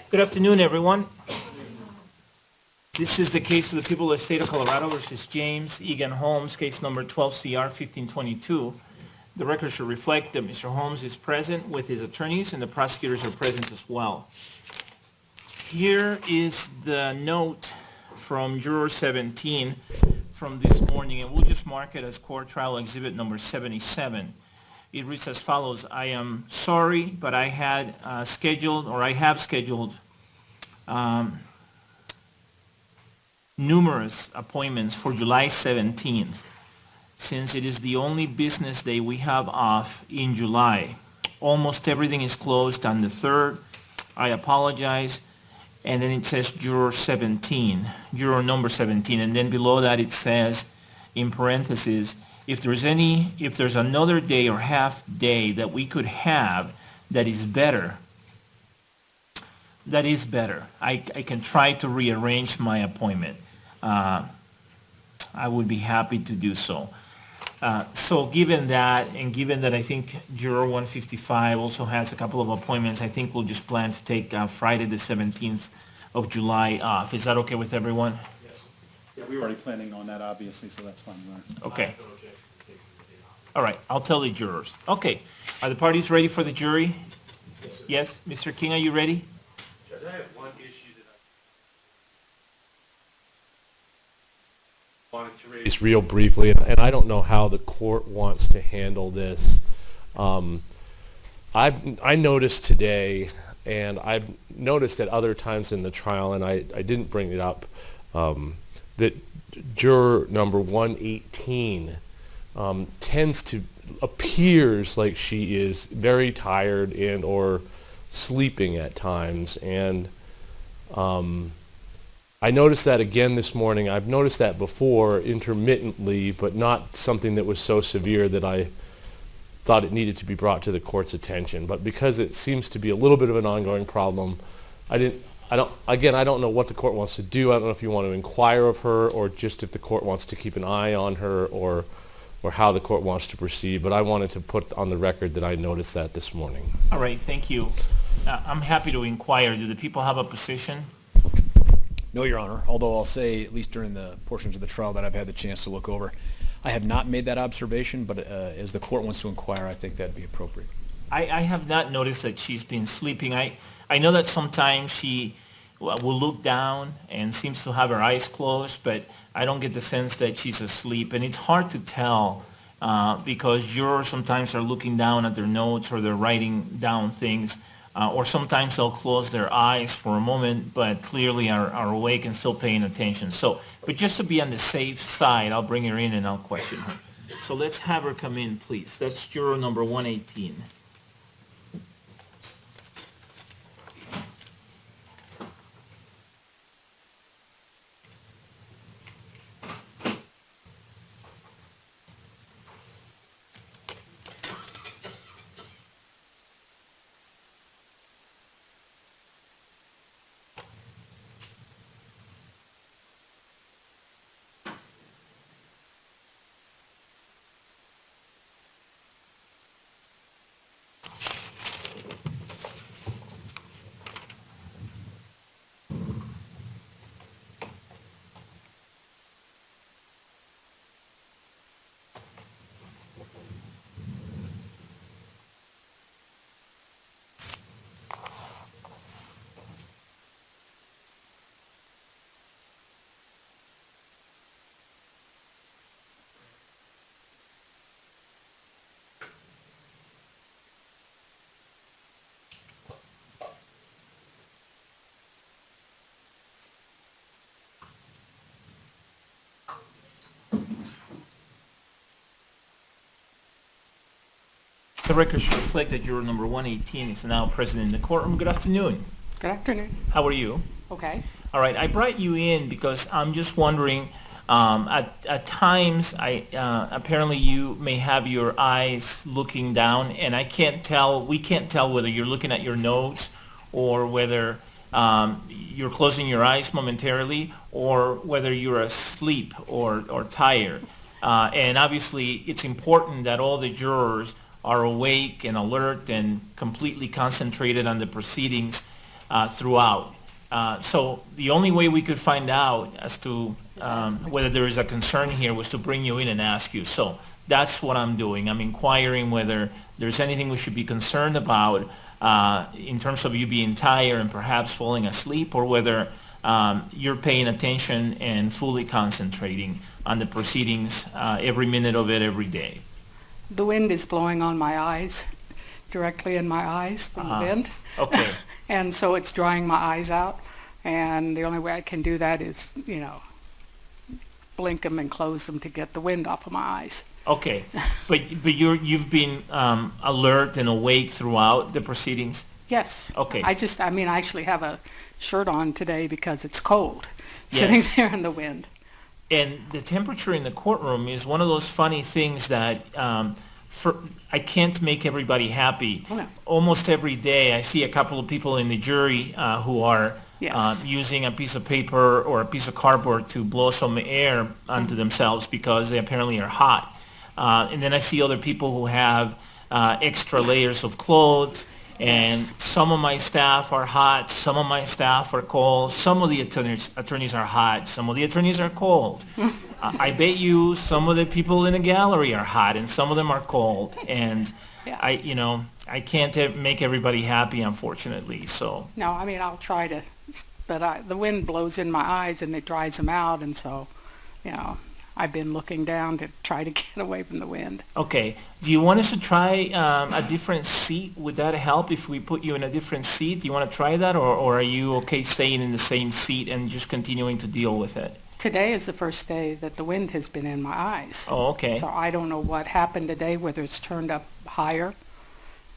Good afternoon, everyone. This is the case of the people of the state of Colorado versus James Egan Holmes, case number 12 CR 1522. The record should reflect that Mr. Holmes is present with his attorneys and the prosecutors are present as well. Here is the note from Juror 17 from this morning, and we'll just mark it as court trial exhibit number 77. It reads as follows: I am sorry, but I have scheduled numerous appointments for July 17th, since it is the only business day we have off in July. Almost everything is closed on the 3rd. I apologize. And then it says juror number 17, and then below that it says in parentheses, if there's another day or half day that we could have that is better, I can try to rearrange my appointment. I would be happy to do so. So given that, and given that I think Juror 155 also has a couple of appointments, I think we'll just plan to take Friday the 17th of July off. Is that okay with everyone? Yes. Yeah, we were already planning on that, obviously, so that's fine. Okay. All right, I'll tell the jurors. Okay, are the parties ready for the jury? Yes, sir. Yes? Mr. King, are you ready? Judge, I have one issue that I wanted to raise real briefly, and I don't know how the court wants to handle this. I noticed today, and I've noticed at other times in the trial, and I didn't bring it up, that juror number 118 appears like she is very tired and or sleeping at times, and I noticed that again this morning. I've noticed that before intermittently, but not something that was so severe that I thought it needed to be brought to the court's attention. But because it seems to be a little bit of an ongoing problem, I don't know what the court wants to do. I don't know if you want to inquire of her, or just if the court wants to keep an eye on her, or how the court wants to proceed. But I wanted to put on the record that I noticed that this morning. All right, thank you. I'm happy to inquire. Do the people have a position? No, Your Honor, although I'll say, at least during the portions of the trial that I've had the chance to look over, I have not made that observation, but as the court wants to inquire, I think that'd be appropriate. I have not noticed that she's been sleeping. I know that sometimes she will look down and seems to have her eyes closed, but I don't get the sense that she's asleep. And it's hard to tell because jurors sometimes are looking down at their notes or they're writing down things, or sometimes they'll close their eyes for a moment, but clearly are awake and still paying attention. So, but just to be on the safe side, I'll bring her in and I'll question her. So let's have her come in, please. That's juror number 118. The record should reflect that juror number 118 is now present in the courtroom. Good afternoon. Good afternoon. How are you? Okay. All right, I brought you in because I'm just wondering, at times, apparently you may have your eyes looking down, and we can't tell whether you're looking at your notes or whether you're closing your eyes momentarily or whether you're asleep or tired. And obviously, it's important that all the jurors are awake and alert and completely concentrated on the proceedings throughout. So the only way we could find out as to whether there is a concern here was to bring you in and ask you. So that's what I'm doing. I'm inquiring whether there's anything we should be concerned about in terms of you being tired and perhaps falling asleep, or whether you're paying attention and fully concentrating on the proceedings every minute of it every day. The wind is blowing on my eyes, directly in my eyes from the wind. Okay. And so it's drying my eyes out. And the only way I can do that is, blink them and close them to get the wind off of my eyes. Okay, but you've been alert and awake throughout the proceedings? Yes. Okay. I actually have a shirt on today because it's cold, sitting Yes. there in the wind. And the temperature in the courtroom is one of those funny things that I can't make everybody happy. Oh, no. Almost every day I see a couple of people in the jury who are Yes. using a piece of paper or a piece of cardboard to blow some air onto themselves because they apparently are hot. And then I see other people who have extra layers of clothes. And Yes. some of my staff are hot, some of my staff are cold, some of the attorneys are hot, some of the attorneys are cold. I bet you some of the people in the gallery are hot and some of them are cold. And Yeah. I can't make everybody happy, unfortunately, so. No, I'll try to, but the wind blows in my eyes and it dries them out, and so, I've been looking down to try to get away from the wind. Okay, do you want us to try a different seat? Would that help if we put you in a different seat? Do you want to try that, or are you okay staying in the same seat and just continuing to deal with it? Today is the first day that the wind has been in my eyes. Oh, okay. So I don't know what happened today, whether it's turned up higher.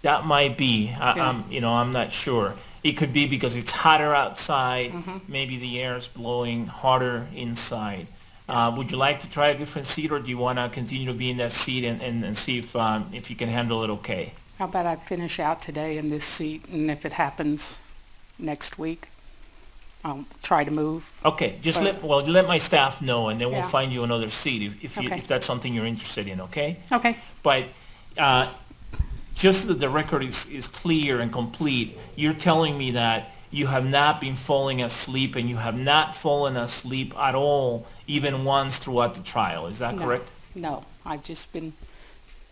That might be. Yeah. I'm not sure. It could be because it's hotter outside. Mm-hmm. Maybe the air is blowing harder inside. Would you like to try a different seat, or do you want to continue to be in that seat and see if you can handle it okay? How about I finish out today in this seat, and if it happens next week, I'll try to move. Okay, just But- let my staff know, and then we'll Yeah. find you another seat Okay. if that's something you're interested in, okay? Okay. But just so that the record is clear and complete, you're telling me that you have not been falling asleep, and you have not fallen asleep at all, even once throughout the trial. Is that No. correct? No, I've just been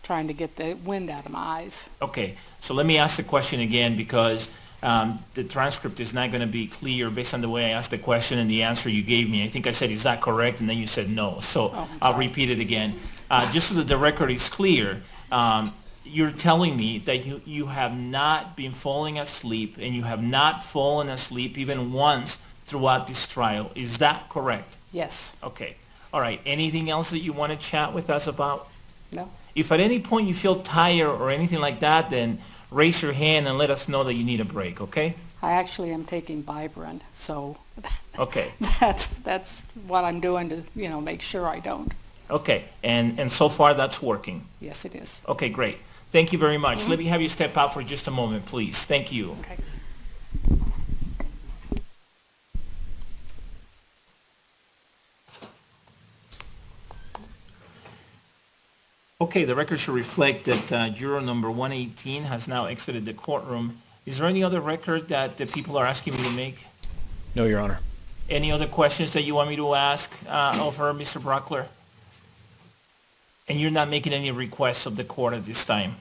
trying to get the wind out of my eyes. Okay, so let me ask the question again, because the transcript is not going to be clear based on the way I asked the question and the answer you gave me. I think I said, is that correct? And then you said no. So I'm I'll sorry. repeat it again. Just so that the record is clear, you're telling me that you have not been falling asleep, and you have not fallen asleep even once throughout this trial. Is that correct? Yes. Okay. All right. Anything else that you want to chat with us about? No? If at any point you feel tired or anything like that, then raise your hand and let us know that you need a break, okay? I actually am taking Vibrant, so Okay. that's what I'm doing to, make sure I don't. Okay. And so far that's working. Yes, it is. Okay, great. Thank you very much. Let me have you step out for just a moment, please. Thank you. Okay. Okay, the record should reflect that juror number 118 has now exited the courtroom. Is there any other record that the people are asking me to make? No, Your Honor. Any other questions that you want me to ask of her, Mr. Brockler? And you're not making any requests of the court at this time?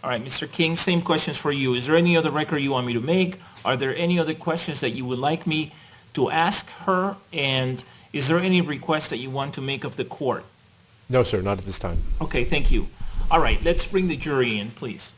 All right, Mr. King, same questions for you. Is there any other record you want me to make? Are there any other questions that you would like me to ask her? And is there any request that you want to make of the court? No, sir, not at this time. Okay, thank you. All right, let's bring the jury in, please.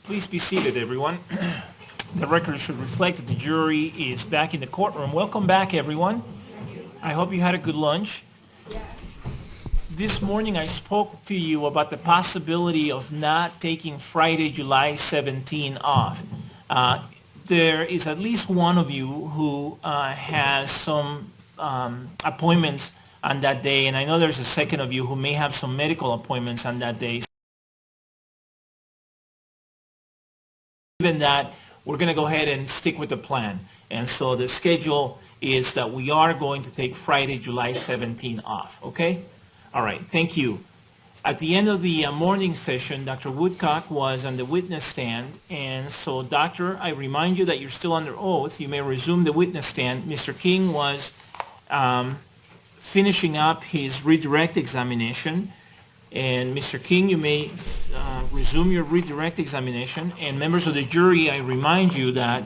Please be seated, everyone. The record should reflect that the jury is back in the courtroom. Welcome back, everyone. I hope you had a good lunch. This morning I spoke to you about the possibility of not taking Friday, July 17 off. There is at least one of you who has some appointments on that day, and I know there's a second of you who may have some medical appointments on that day. Given that, we're going to go ahead and stick with the plan. And so the schedule is that we are going to take Friday, July 17 off, okay? All right, thank you. At the end of the morning session, Dr. Woodcock was on the witness stand, and so, Doctor, I remind you that you're still under oath. You may resume the witness stand. Mr. King was finishing up his redirect examination, and Mr. King, you may resume your redirect examination. And members of the jury, I remind you that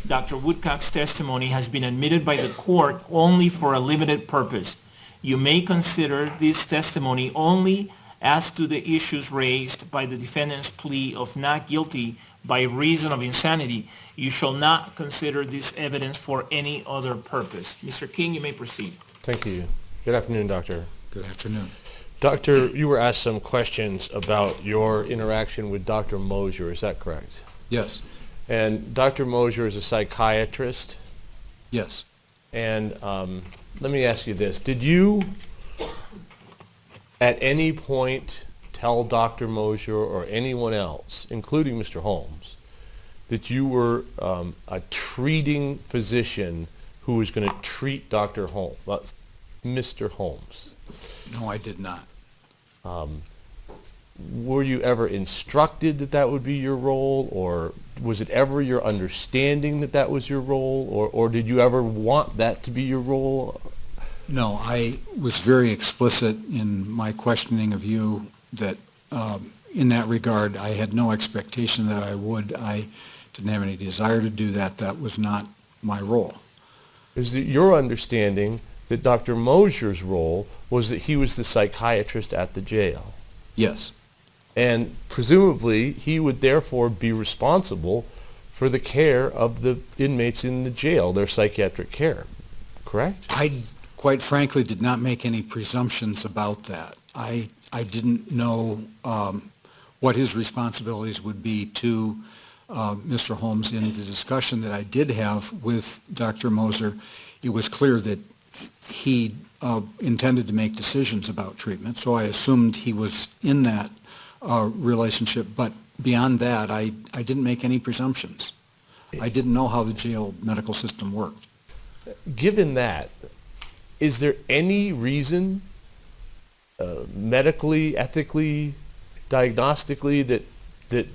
Dr. Woodcock's testimony has been admitted by the court only for a limited purpose. You may consider this testimony only as to the issues raised by the defendant's plea of not guilty by reason of insanity. You shall not consider this evidence for any other purpose. Mr. King, you may proceed. Thank you. Good afternoon, Doctor. Good afternoon. Doctor, you were asked some questions about your interaction with Dr. Mosier. Is that correct? Yes. And Dr. Mosier is a psychiatrist. Yes. And let me ask you this. Did you at any point tell Dr. Mosier or anyone else, including Mr. Holmes, that you were a treating physician who was going to treat Dr. Holmes, Mr. Holmes? No, I did not. Were you ever instructed that that would be your role, or was it ever your understanding that that was your role, or did you ever want that to be your role? No, I was very explicit in my questioning of you that in that regard I had no expectation that I would. I didn't have any desire to do that. That was not my role. Is it your understanding that Dr. Mosier's role was that he was the psychiatrist at the jail? Yes. And presumably he would therefore be responsible for the care of the inmates in the jail, their psychiatric care, correct? I, quite frankly, did not make any presumptions about that. I didn't know what his responsibilities would be to Mr. Holmes. In the discussion that I did have with Dr. Moser, it was clear that he intended to make decisions about treatment, so I assumed he was in that relationship. But beyond that, I didn't make any presumptions. I didn't know how the jail medical system worked. Given that, is there any reason, medically, ethically, diagnostically, that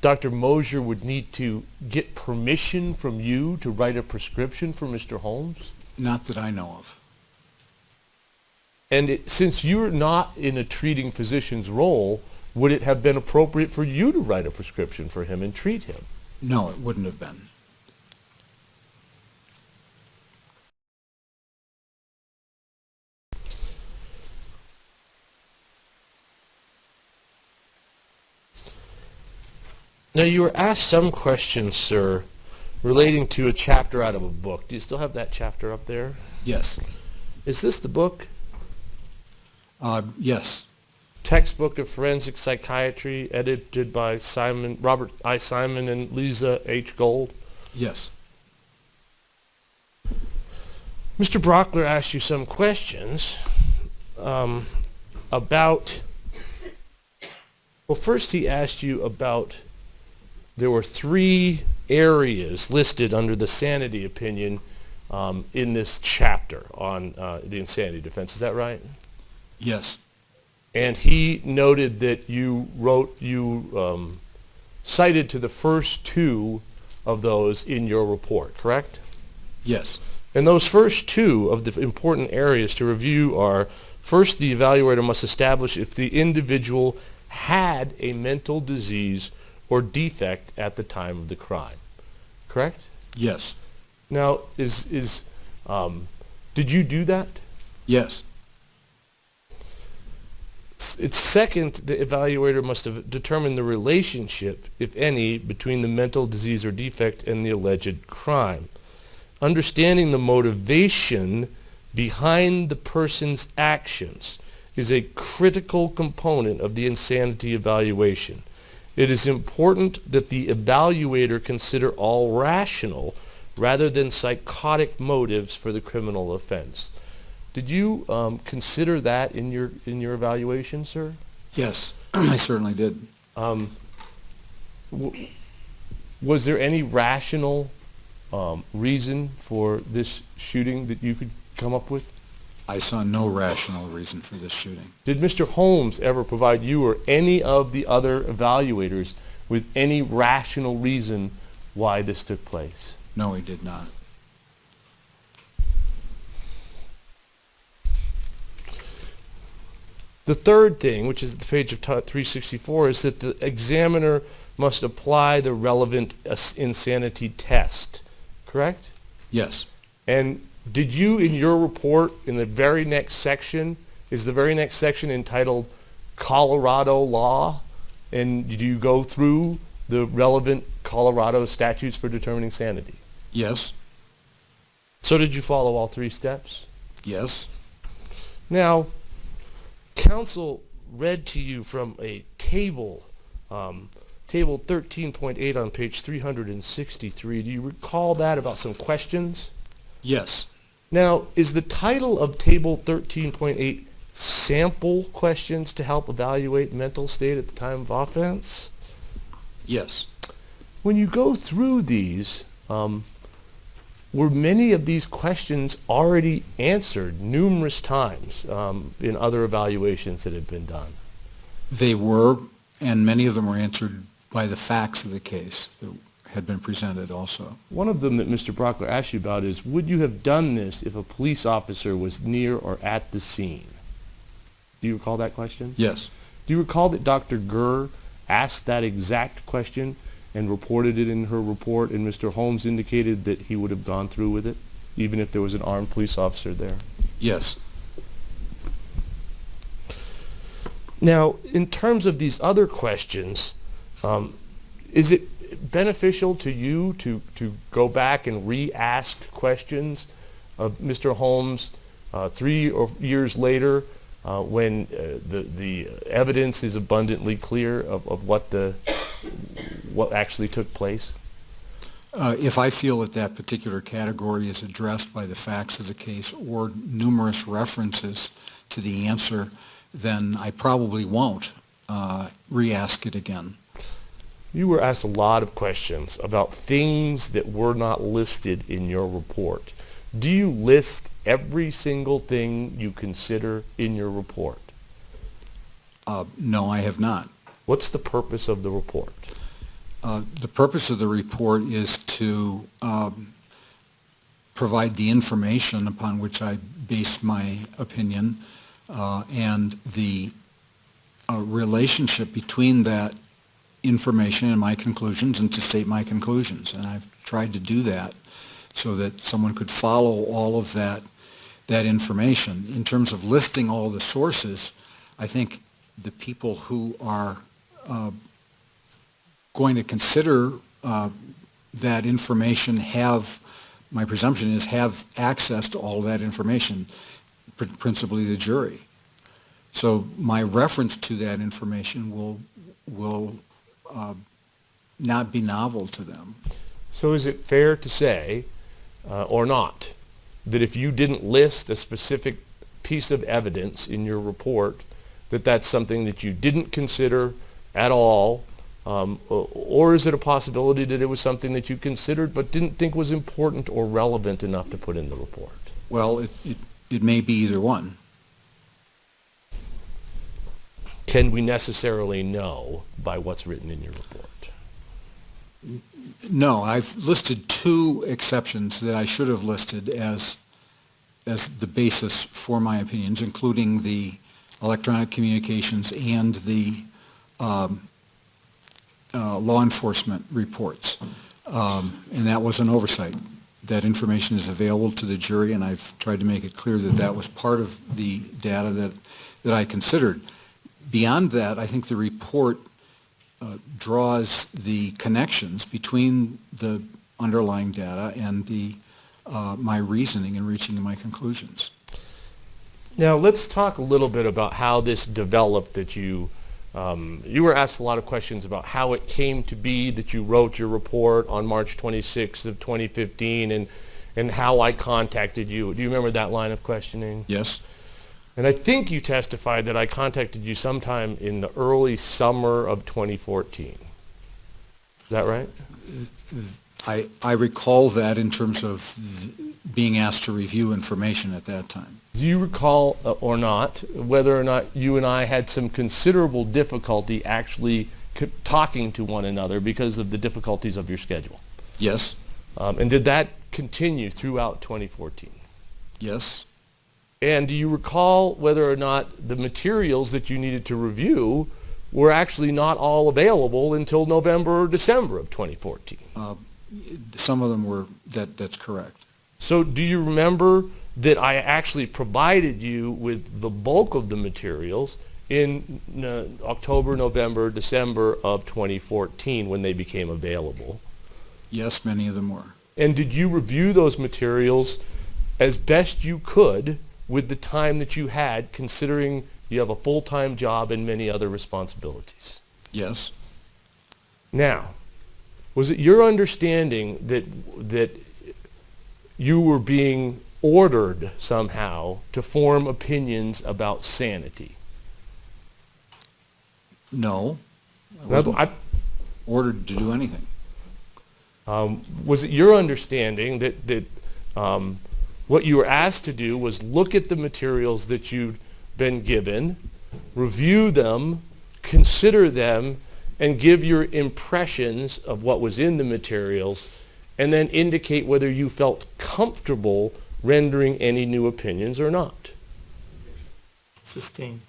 Dr. Mosier would need to get permission from you to write a prescription for Mr. Holmes? Not that I know of. And since you're not in a treating physician's role, would it have been appropriate for you to write a prescription for him and treat him? No, it wouldn't have been. Now, you were asked some questions, sir, relating to a chapter out of a book. Do you still have that chapter up there? Yes. Is this the book? Yes. Textbook of Forensic Psychiatry, edited by Robert I. Simon and Lisa H. Gold? Yes. Mr. Brockler asked you some questions about, well, first he asked you about, there were 3 areas listed under the sanity opinion in this chapter on the insanity defense. Is that right? Yes. And he noted that you cited to the first 2 of those in your report, correct? Yes. And those first 2 of the important areas to review are, first, the evaluator must establish if the individual had a mental disease or defect at the time of the crime, correct? Yes. Now, did you do that? Yes. It's second, the evaluator must have determined the relationship, if any, between the mental disease or defect and the alleged crime. Understanding the motivation behind the person's actions is a critical component of the insanity evaluation. It is important that the evaluator consider all rational rather than psychotic motives for the criminal offense. Did you consider that in your evaluation, sir? Yes, I certainly did. Was there any rational reason for this shooting that you could come up with? I saw no rational reason for this shooting. Did Mr. Holmes ever provide you or any of the other evaluators with any rational reason why this took place? No, he did not. The third thing, which is at the page of 364, is that the examiner must apply the relevant insanity test, correct? Yes. And did you, in your report, in the very next section, is the very next section entitled Colorado Law? And did you go through the relevant Colorado statutes for determining sanity? Yes. So did you follow all three steps? Yes. Now, counsel read to you from a table, table 13.8 on page 363. Do you recall that about some questions? Yes. Now, is the title of table 13.8 sample questions to help evaluate mental state at the time of offense? Yes. When you go through these, were many of these questions already answered numerous times in other evaluations that had been done? They were, and many of them were answered by the facts of the case that had been presented also. One of them that Mr. Brockler asked you about is, would you have done this if a police officer was near or at the scene? Do you recall that question? Yes. Do you recall that Dr. Gurr asked that exact question and reported it in her report, and Mr. Holmes indicated that he would have gone through with it, even if there was an armed police officer there? Yes. Now, in terms of these other questions, is it beneficial to you to go back and re-ask questions of Mr. Holmes 3 or years later when the evidence is abundantly clear of what actually took place? If I feel that that particular category is addressed by the facts of the case or numerous references to the answer, then I probably won't re-ask it again. You were asked a lot of questions about things that were not listed in your report. Do you list every single thing you consider in your report? No, I have not. What's the purpose of the report? The purpose of the report is to provide the information upon which I base my opinion and the relationship between that information and my conclusions, and to state my conclusions. And I've tried to do that so that someone could follow all of that information. In terms of listing all the sources, I think the people who are going to consider that information my presumption is, have access to all that information, principally the jury. So my reference to that information will not be novel to them. So is it fair to say, or not, that if you didn't list a specific piece of evidence in your report, that that's something that you didn't consider at all, or is it a possibility that it was something that you considered but didn't think was important or relevant enough to put in the report? Well, it may be either one. Can we necessarily know by what's written in your report? No, I've listed two exceptions that I should have listed as the basis for my opinions, including the electronic communications and the law enforcement reports. And that was an oversight. That information is available to the jury, and I've tried to make it clear that that was part of the data that I considered. Beyond that, I think the report draws the connections between the underlying data and my reasoning in reaching my conclusions. Now let's talk a little bit about how this developed. That you were asked a lot of questions about how it came to be that you wrote your report on March 26th of 2015, and how I contacted you. Do you remember that line of questioning? Yes? And I think you testified that I contacted you sometime in the early summer of 2014. Is that right? I recall that in terms of being asked to review information at that time. Do you recall or not whether or not you and I had some considerable difficulty actually talking to one another because of the difficulties of your schedule? Yes? And did that continue throughout 2014? Yes? And do you recall whether or not the materials that you needed to review were actually not all available until November or December of 2014? Some of them were, that's correct. So do you remember that I actually provided you with the bulk of the materials in October, November, December of 2014 when they became available? Yes, many of them were. And did you review those materials as best you could with the time that you had, considering you have a full-time job and many other responsibilities? Yes? Now, was it your understanding that you were being ordered somehow to form opinions about sanity? No. I wasn't I, ordered to do anything. Was it your understanding that what you were asked to do was look at the materials that you'd been given, review them, consider them, and give your impressions of what was in the materials, and then indicate whether you felt comfortable rendering any new opinions or not? Sustained.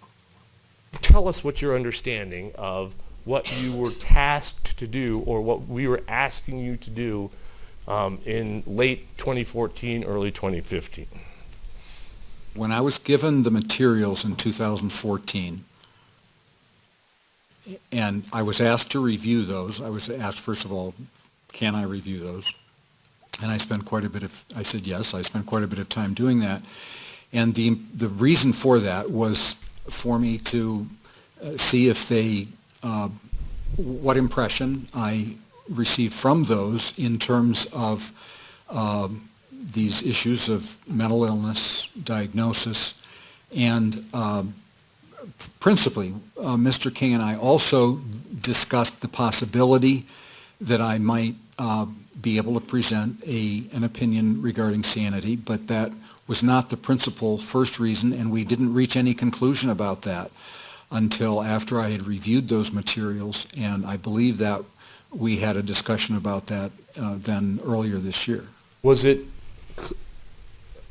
Tell us what your understanding of what you were tasked to do, or what we were asking you to do in late 2014, early 2015. When I was given the materials in 2014, and I was asked to review those, I was asked, first of all, can I review those? And I said yes, I spent quite a bit of time doing that. And the reason for that was for me to see if what impression I received from those in terms of these issues of mental illness, diagnosis, and principally, Mr. King and I also discussed the possibility that I might be able to present an opinion regarding sanity, but that was not the principal first reason, and we didn't reach any conclusion about that until after I had reviewed those materials, and I believe that we had a discussion about that then earlier this year. Was it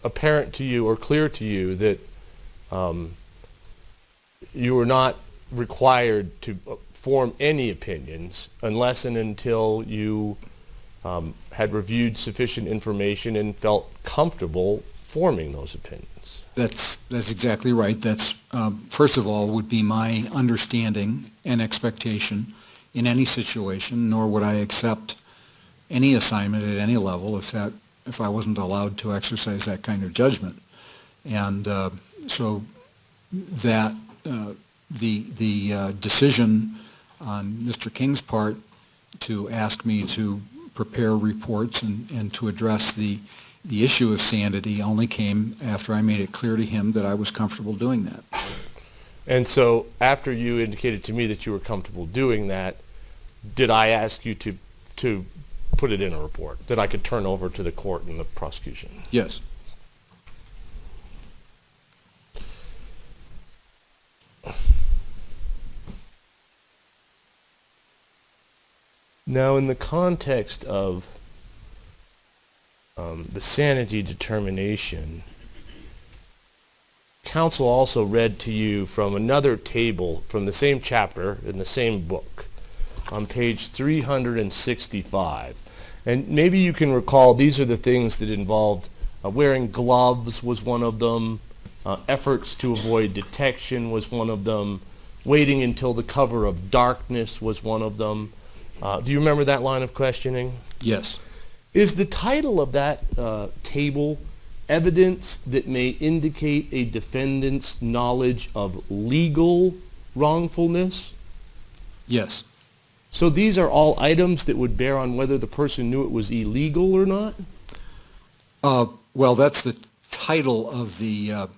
apparent to you or clear to you that you were not required to form any opinions unless and until you had reviewed sufficient information and felt comfortable forming those opinions? That's exactly right. That's first of all would be my understanding and expectation in any situation, nor would I accept any assignment at any level if I wasn't allowed to exercise that kind of judgment. And so that the decision on Mr. King's part to ask me to prepare reports and to address the issue of sanity only came after I made it clear to him that I was comfortable doing that. And so after you indicated to me that you were comfortable doing that, did I ask you to put it in a report that I could turn over to the court and the prosecution? Yes. Now, in the context of the sanity determination, counsel also read to you from another table from the same chapter in the same book on page 365. And maybe you can recall these are the things that involved wearing gloves was one of them, efforts to avoid detection was one of them, waiting until the cover of darkness was one of them. Do you remember that line of questioning? Yes. Is the title of that table evidence that may indicate a defendant's knowledge of legal wrongfulness? Yes. So these are all items that would bear on whether the person knew it was illegal or not? Well, that's the title of the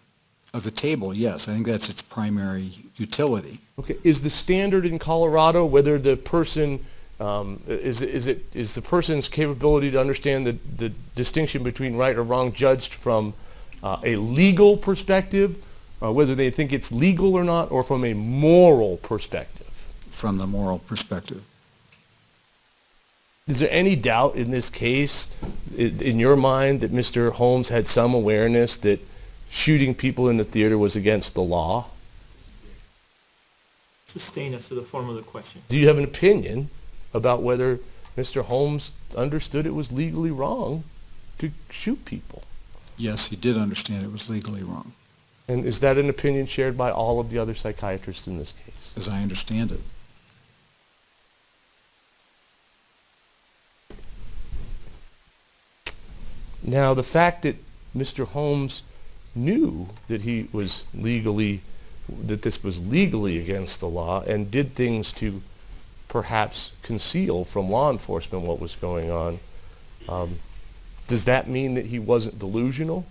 table, yes. I think that's its primary utility. Okay. Is the standard in Colorado whether the person is the person's capability to understand the distinction between right or wrong judged from a legal perspective, whether they think it's legal or not, or from a moral perspective? From the moral perspective. Is there any doubt in this case, in your mind, that Mr. Holmes had some awareness that shooting people in the theater was against the law? Sustain us to the form of the question. Do you have an opinion about whether Mr. Holmes understood it was legally wrong to shoot people? Yes, he did understand it was legally wrong, And is that an opinion shared by all of the other psychiatrists in this case? as I understand it. Now, the fact that Mr. Holmes knew that he was legally, that this was legally against the law and did things to perhaps conceal from law enforcement what was going on, does that mean that he wasn't delusional?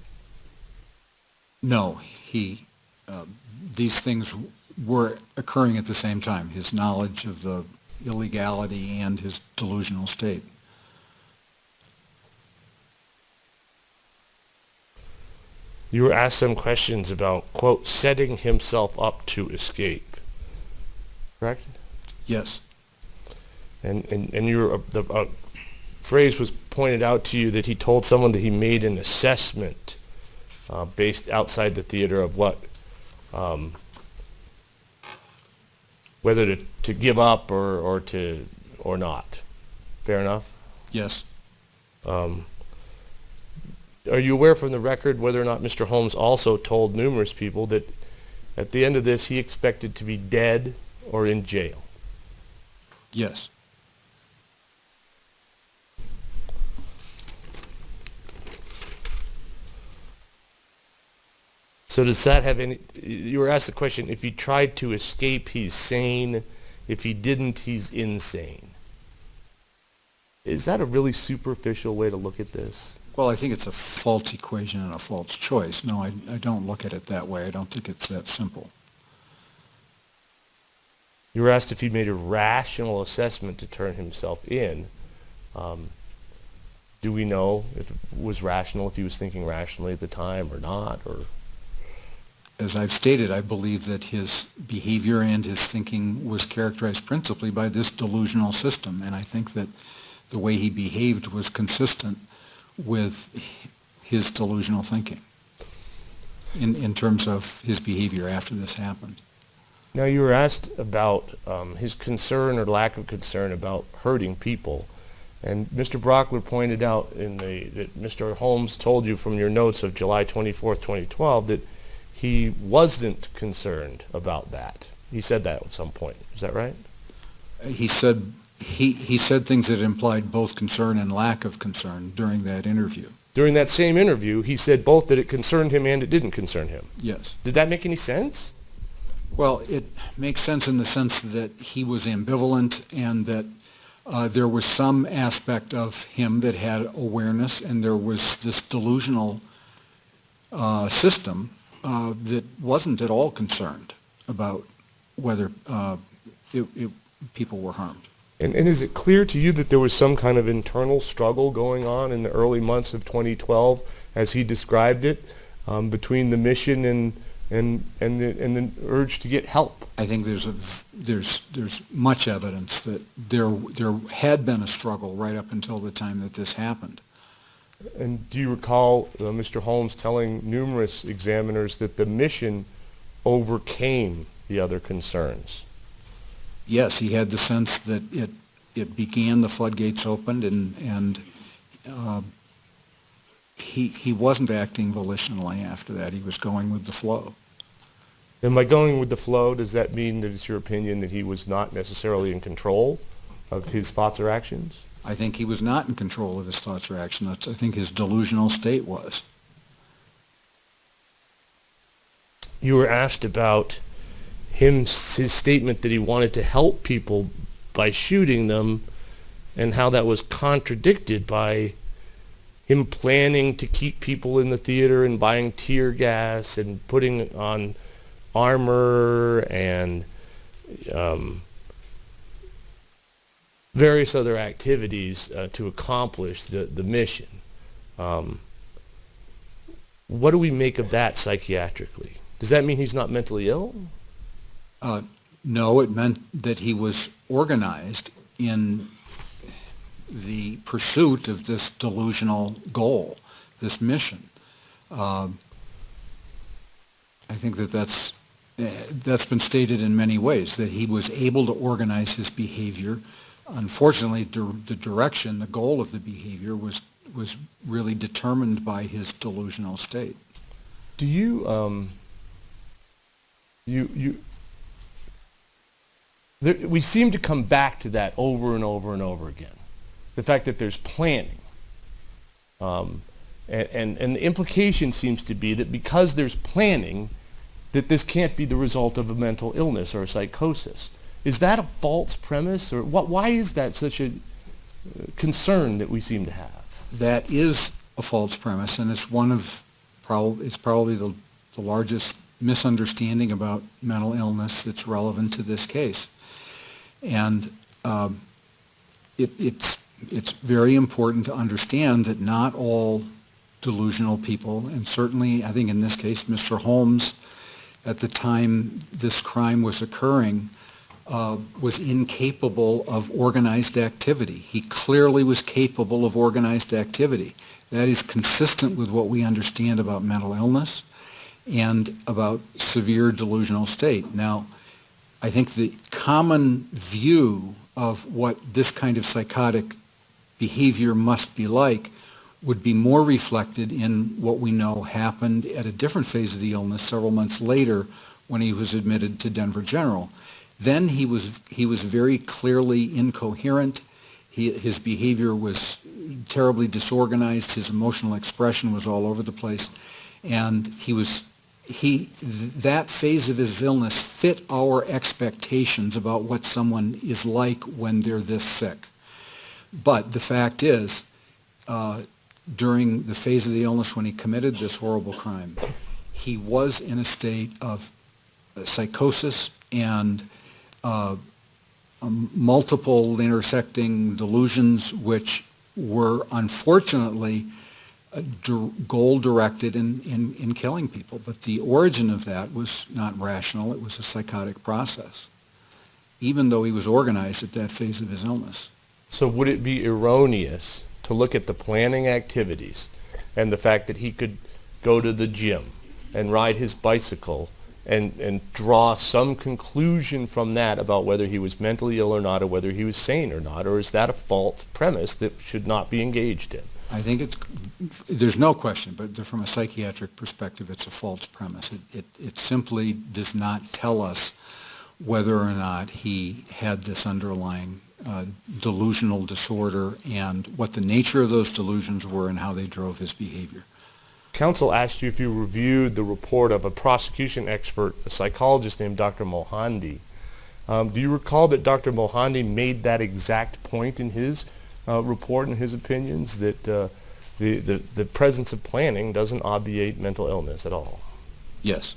No, these things were occurring at the same time, his knowledge of the illegality and his delusional state. You were asked some questions about, quote, setting himself up to escape, correct? Yes. And the phrase was pointed out to you that he told someone that he made an assessment based outside the theater of what, whether to give up or not. Fair enough? Yes. Are you aware from the record whether or not Mr. Holmes also told numerous people that at the end of this he expected to be dead or in jail? Yes. So does that have any, you were asked the question, if he tried to escape, he's sane. If he didn't, he's insane. Is that a really superficial way to look at this? Well, I think it's a false equation and a false choice. No, I don't look at it that way. I don't think it's that simple. You were asked if he made a rational assessment to turn himself in. Do we know if it was rational, if he was thinking rationally at the time or not? Or As I've stated, I believe that his behavior and his thinking was characterized principally by this delusional system, and I think that the way he behaved was consistent with his delusional thinking in terms of his behavior after this happened. Now, you were asked about his concern or lack of concern about hurting people. And Mr. Brockler pointed out that Mr. Holmes told you from your notes of July 24th, 2012, that he wasn't concerned about that. He said that at some point. Is that right? He said things that implied both concern and lack of concern during that interview. During that same interview, he said both that it concerned him and it didn't concern him. Yes. Did that make any sense? Well, it makes sense in the sense that he was ambivalent and that there was some aspect of him that had awareness, and there was this delusional system that wasn't at all concerned about whether people were harmed. And is it clear to you that there was some kind of internal struggle going on in the early months of 2012, as he described it, between the mission and the urge to get help? I think there's much evidence that there had been a struggle right up until the time that this happened. And do you recall Mr. Holmes telling numerous examiners that the mission overcame the other concerns? Yes, he had the sense that it began, the floodgates opened, and he wasn't acting volitionally after that. He was going with the flow. Am I going with the flow? Does that mean that it's your opinion that he was not necessarily in control of his thoughts or actions? I think he was not in control of his thoughts or actions. I think his delusional state was. You were asked about his statement that he wanted to help people by shooting them, and how that was contradicted by him planning to keep people in the theater and buying tear gas and putting on armor and various other activities to accomplish the mission. What do we make of that psychiatrically? Does that mean he's not mentally ill? No, it meant that he was organized in the pursuit of this delusional goal, this mission. I think that's been stated in many ways, that he was able to organize his behavior. Unfortunately, the direction, the goal of the behavior was really determined by his delusional state. Do you we seem to come back to that over and over and over again. The fact that there's planning. And the implication seems to be that because there's planning, that this can't be the result of a mental illness or a psychosis. Is that a false premise? Or why is that such a concern that we seem to have? That is a false premise, and it's probably the largest misunderstanding about mental illness that's relevant to this case. And it's very important to understand that not all delusional people, and certainly I think in this case Mr. Holmes, at the time this crime was occurring, was incapable of organized activity. He clearly was capable of organized activity. That is consistent with what we understand about mental illness and about severe delusional state. Now, I think the common view of what this kind of psychotic behavior must be like would be more reflected in what we know happened at a different phase of the illness several months later when he was admitted to Denver General. Then he was very clearly incoherent. His behavior was terribly disorganized. His emotional expression was all over the place, and that phase of his illness fit our expectations about what someone is like when they're this sick. But the fact is, during the phase of the illness when he committed this horrible crime, he was in a state of psychosis and multiple intersecting delusions, which were unfortunately goal-directed in killing people. But the origin of that was not rational. It was a psychotic process, even though he was organized at that phase of his illness. So would it be erroneous to look at the planning activities and the fact that he could go to the gym and ride his bicycle and draw some conclusion from that about whether he was mentally ill or not, or whether he was sane or not? Or is that a false premise that should not be engaged in? I think there's no question, but from a psychiatric perspective, it's a false premise. It simply does not tell us whether or not he had this underlying delusional disorder and what the nature of those delusions were and how they drove his behavior. Counsel asked you if you reviewed the report of a prosecution expert, a psychologist named Dr. Mohandi. Do you recall that Dr. Mohandi made that exact point in his report and his opinions, that the presence of planning doesn't obviate mental illness at all? Yes.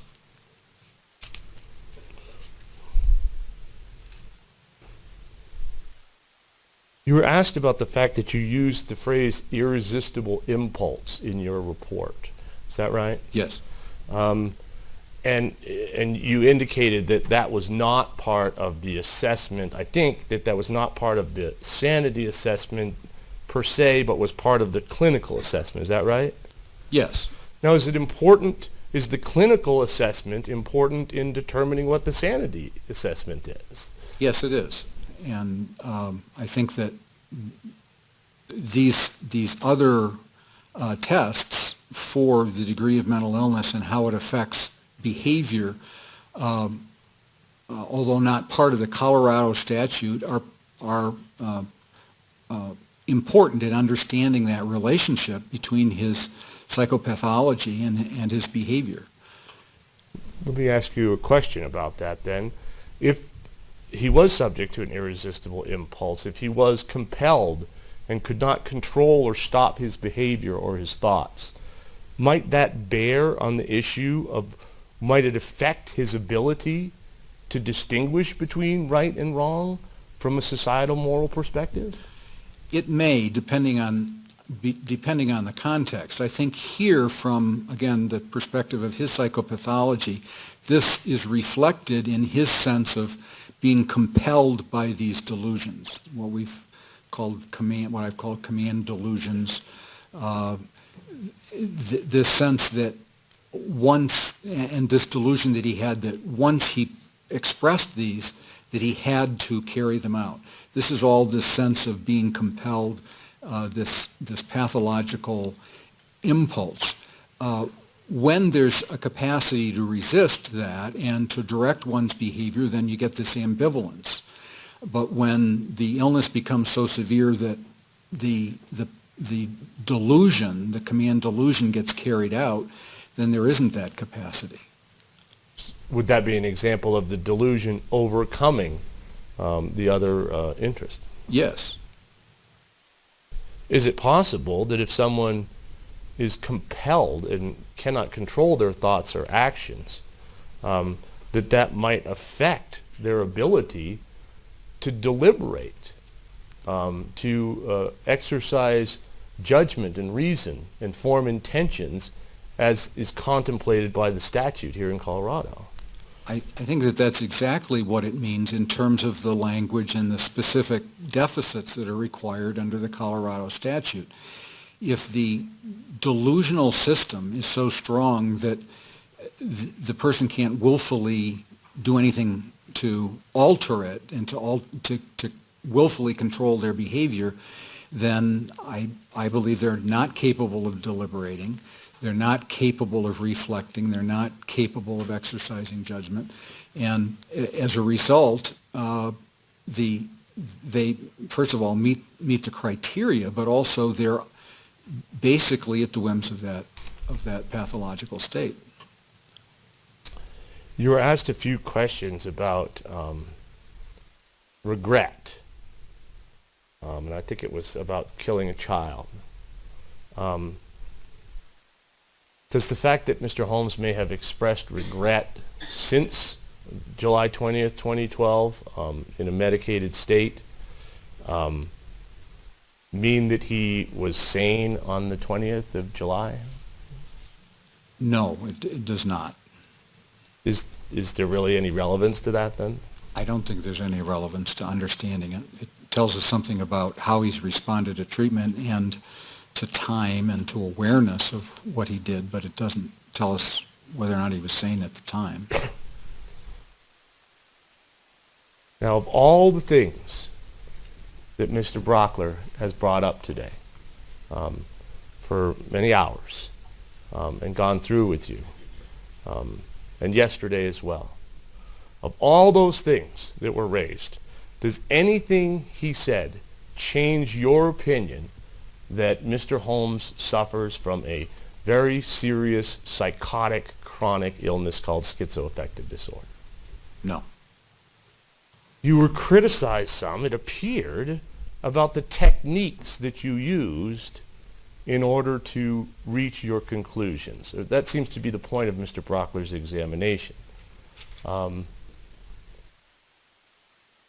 You were asked about the fact that you used the phrase irresistible impulse in your report. Is that right? Yes. And you indicated that that was not part of the assessment. I think that was not part of the sanity assessment per se, but was part of the clinical assessment. Is that right? Yes. Now, is the clinical assessment important in determining what the sanity assessment is? Yes, it is. And I think that these other tests for the degree of mental illness and how it affects behavior although not part of the Colorado statute, are important in understanding that relationship between his psychopathology and his behavior. Let me ask you a question about that then. If he was subject to an irresistible impulse, if he was compelled and could not control or stop his behavior or his thoughts, might that bear on the issue of, might it affect his ability to distinguish between right and wrong from a societal moral perspective? It may, depending on the context. I think here, from, again, the perspective of his psychopathology, this is reflected in his sense of being compelled by these delusions, what I've called command delusions. This sense that once, and this delusion that he had, that once he expressed these, that he had to carry them out. This is all this sense of being compelled, this pathological impulse. When there's a capacity to resist that and to direct one's behavior, then you get this ambivalence. But when the illness becomes so severe that the delusion, the command delusion, gets carried out, then there isn't that capacity. Would that be an example of the delusion overcoming the other interest? Yes. Is it possible that if someone is compelled and cannot control their thoughts or actions, that might affect their ability to deliberate, to exercise judgment and reason and form intentions as is contemplated by the statute here in Colorado? I think that that's exactly what it means in terms of the language and the specific deficits that are required under the Colorado statute. If the delusional system is so strong that the person can't willfully do anything to alter it and to willfully control their behavior, then I believe they're not capable of deliberating. They're not capable of reflecting. They're not capable of exercising judgment. And as a result, they first of all meet the criteria, but also they're basically at the whims of that pathological state. You were asked a few questions about regret, and I think it was about killing a child. Does the fact that Mr. Holmes may have expressed regret since July 20th, 2012, in a medicated state, mean that he was sane on the 20th of July? No, it does not. Is there really any relevance to that then? I don't think there's any relevance to understanding it. It tells us something about how he's responded to treatment and to time and to awareness of what he did, but it doesn't tell us whether or not he was sane at the time. Now, of all the things that Mr. Brockler has brought up today for many hours and gone through with you, and yesterday as well, of all those things that were raised, does anything he said change your opinion that Mr. Holmes suffers from a very serious psychotic chronic illness called schizoaffective disorder? No. You were criticized some, it appeared, about the techniques that you used in order to reach your conclusions. That seems to be the point of Mr. Brockler's examination.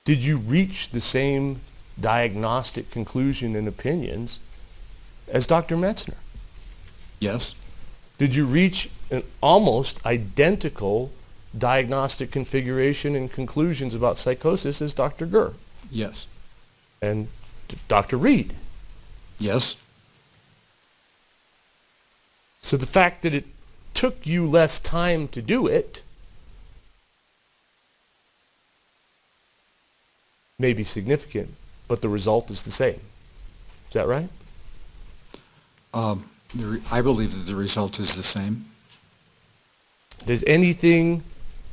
Did you reach the same diagnostic conclusion and opinions as Dr. Metzner? Yes. Did you reach an almost identical diagnostic configuration and conclusions about psychosis as Dr. Gurr? Yes. And Dr. Reed? Yes. So the fact that it took you less time to do it may be significant, but the result is the same. Is that right? I believe that the result is the same. Does anything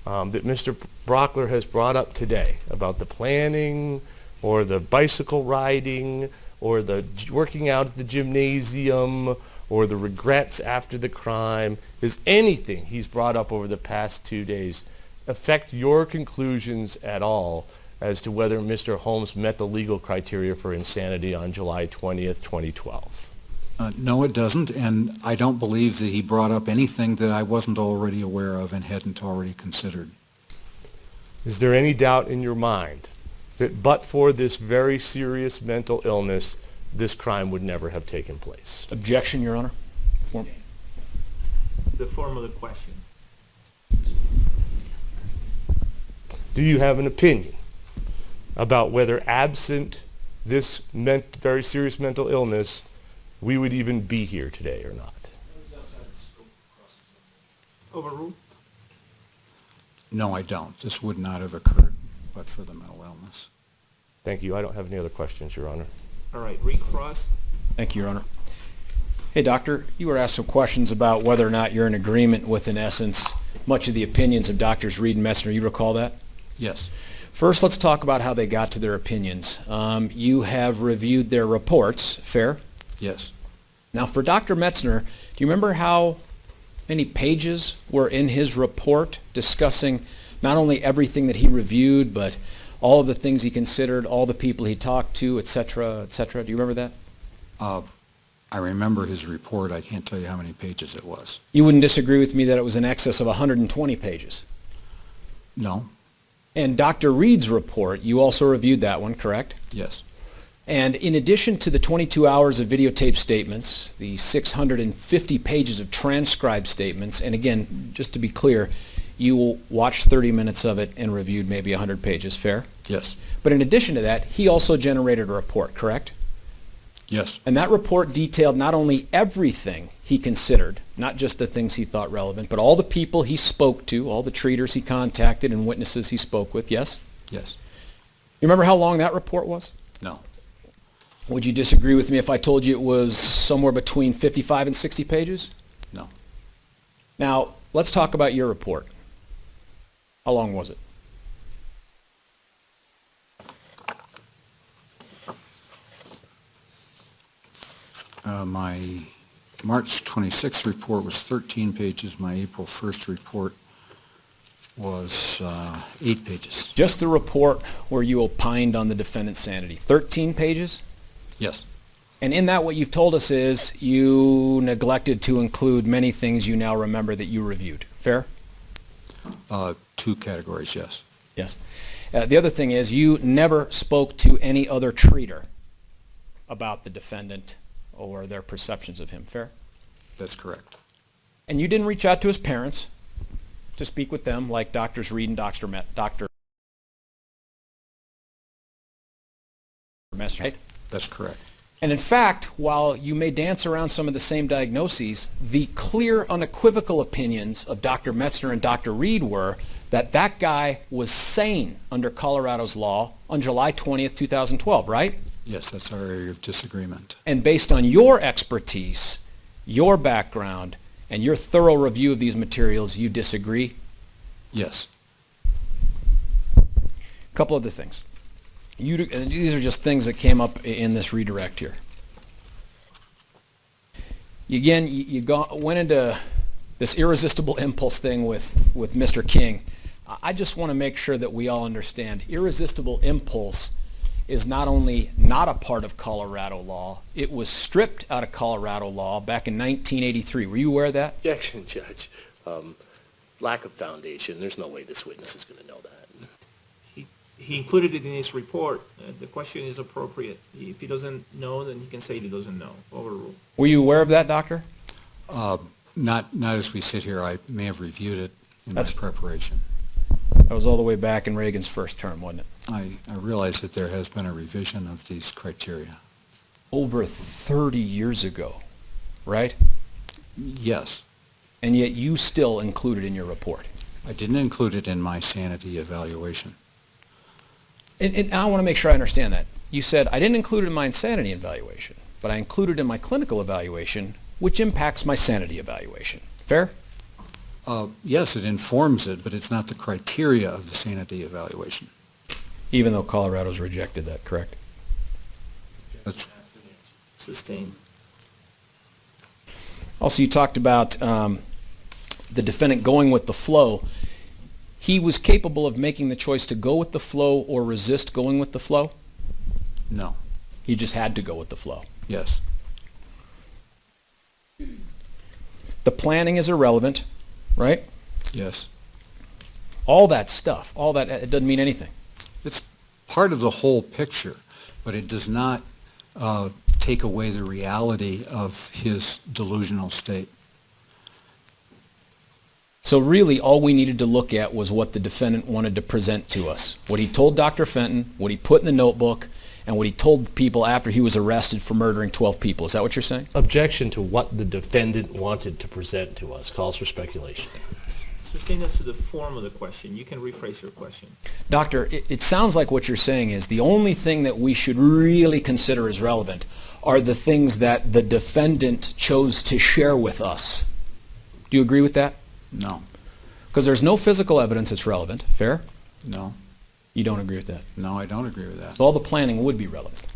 that Mr. Brockler has brought up today about the planning or the bicycle riding or the working out at the gymnasium or the regrets after the crime, does anything he's brought up over the past 2 days affect your conclusions at all as to whether Mr. Holmes met the legal criteria for insanity on July 20th, 2012? No, it doesn't, and I don't believe that he brought up anything that I wasn't already aware of and hadn't already considered. Is there any doubt in your mind that but for this very serious mental illness, this crime would never have taken place? Objection, Your Honor. The form of the question. Do you have an opinion about whether absent this very serious mental illness, we would even be here today or not? Overruled? No, I don't. This would not have occurred but for the mental illness. Thank you. I don't have any other questions, Your Honor. All right, recross. Thank you, Your Honor. Hey, Doctor, you were asked some questions about whether or not you're in agreement with, in essence, much of the opinions of Doctors Reed and Metzner. You recall that? Yes. First, let's talk about how they got to their opinions. You have reviewed their reports, fair? Yes. Now, for Dr. Metzner, do you remember how many pages were in his report discussing not only everything that he reviewed, but all of the things he considered, all the people he talked to, et cetera, et cetera? Do you remember that? I remember his report. I can't tell you how many pages it was. You wouldn't disagree with me that it was in excess of 120 pages. No? And Dr. Reed's report, you also reviewed that one, correct? Yes. And in addition to the 22 hours of videotape statements, the 650 pages of transcribed statements, and again, just to be clear, you watched 30 minutes of it and reviewed maybe 100 pages, fair? Yes. But in addition to that, he also generated a report, correct? Yes. And that report detailed not only everything he considered, not just the things he thought relevant, but all the people he spoke to, all the treaters he contacted and witnesses he spoke with, yes? Yes. You remember how long that report was? No. Would you disagree with me if I told you it was somewhere between 55 and 60 pages? No. Now, let's talk about your report. How long was it? My March 26th report was 13 pages. My April 1st report was 8 pages. Just the report where you opined on the defendant's sanity. 13 pages? Yes. And in that, what you've told us is you neglected to include many things you now remember that you reviewed. Fair? 2 categories, yes. Yes. The other thing is you never spoke to any other treater about the defendant or their perceptions of him. Fair? That's correct. And you didn't reach out to his parents to speak with them like Doctors Reed and Dr. Messer, right? That's correct. And in fact, while you may dance around some of the same diagnoses, the clear, unequivocal opinions of Dr. Metzner and Dr. Reed were that that guy was sane under Colorado's law on July 20th, 2012, right? Yes, that's our area of disagreement. And based on your expertise, your background, and your thorough review of these materials, you disagree? Yes. A couple other things. And these are just things that came up in this redirect here. Again, you went into this irresistible impulse thing with Mr. King. I just want to make sure that we all understand irresistible impulse is not only not a part of Colorado law, it was stripped out of Colorado law back in 1983. Were you aware of that? Objection, Judge. Lack of foundation. There's no way this witness is going to know that. He included it in his report. The question is appropriate. If he doesn't know, then he can say he doesn't know. Overruled. Were you aware of that, Doctor? Not as we sit here. I may have reviewed it in my preparation. That was all the way back in Reagan's first term, wasn't it? I realize that there has been a revision of these criteria. Over 30 years ago, right? Yes. And yet you still include it in your report. I didn't include it in my sanity evaluation. And I want to make sure I understand that. You said, I didn't include it in my insanity evaluation, but I included it in my clinical evaluation, which impacts my sanity evaluation. Fair? Yes, it informs it, but it's not the criteria of the sanity evaluation. Even though Colorado's rejected that, correct? That's, Sustained. Also, you talked about the defendant going with the flow. He was capable of making the choice to go with the flow or resist going with the flow? no, He just had to go with the flow. yes, The planning is irrelevant, right? yes. All that stuff, all that, it doesn't mean anything. It's part of the whole picture, but it does not take away the reality of his delusional state. So really, all we needed to look at was what the defendant wanted to present to us. What he told Dr. Fenton, what he put in the notebook, and what he told people after he was arrested for murdering 12 people. Is that what you're saying? Objection to what the defendant wanted to present to us calls for speculation. Sustain us to the form of the question. You can rephrase your question. Doctor, it sounds like what you're saying is the only thing that we should really consider as relevant are the things that the defendant chose to share with us. Do you agree with that? No, Because there's no physical evidence that's relevant. Fair? no, You don't agree with that. no, I don't agree with that. So all the planning would be relevant.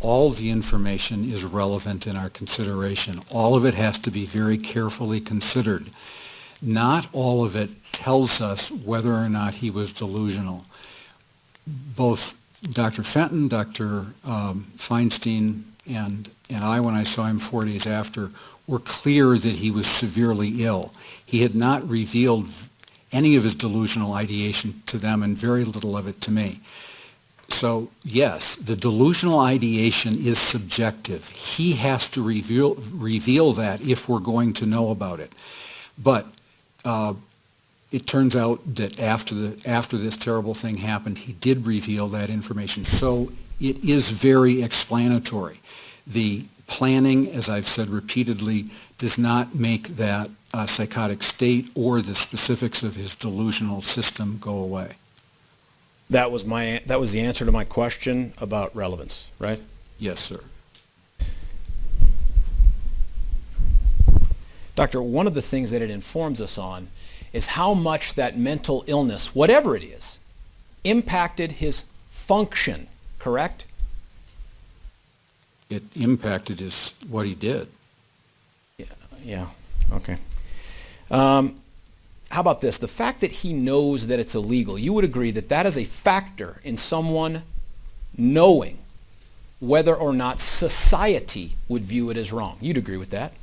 All the information is relevant in our consideration. All of it has to be very carefully considered. Not all of it tells us whether or not he was delusional. Both Dr. Fenton, Dr. Feinstein, and I, when I saw him 4 days after, were clear that he was severely ill. He had not revealed any of his delusional ideation to them and very little of it to me. So yes, the delusional ideation is subjective. He has to reveal that if we're going to know about it. But it turns out that after this terrible thing happened, he did reveal that information. So it is very explanatory. The planning, as I've said repeatedly, does not make that psychotic state or the specifics of his delusional system go away. That was the answer to my question about relevance, right? Yes, sir. Doctor, one of the things that it informs us on is how much that mental illness, whatever it is, impacted his function, correct? It impacted what he did. Yeah, okay. How about this? The fact that he knows that it's illegal, you would agree that that is a factor in someone knowing whether or not society would view it as wrong. You'd agree with that?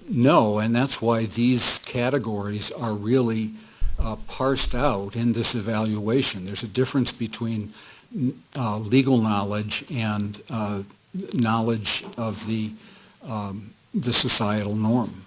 No, and that's why these categories are really parsed out in this evaluation. There's a difference between legal knowledge and knowledge of the societal norm.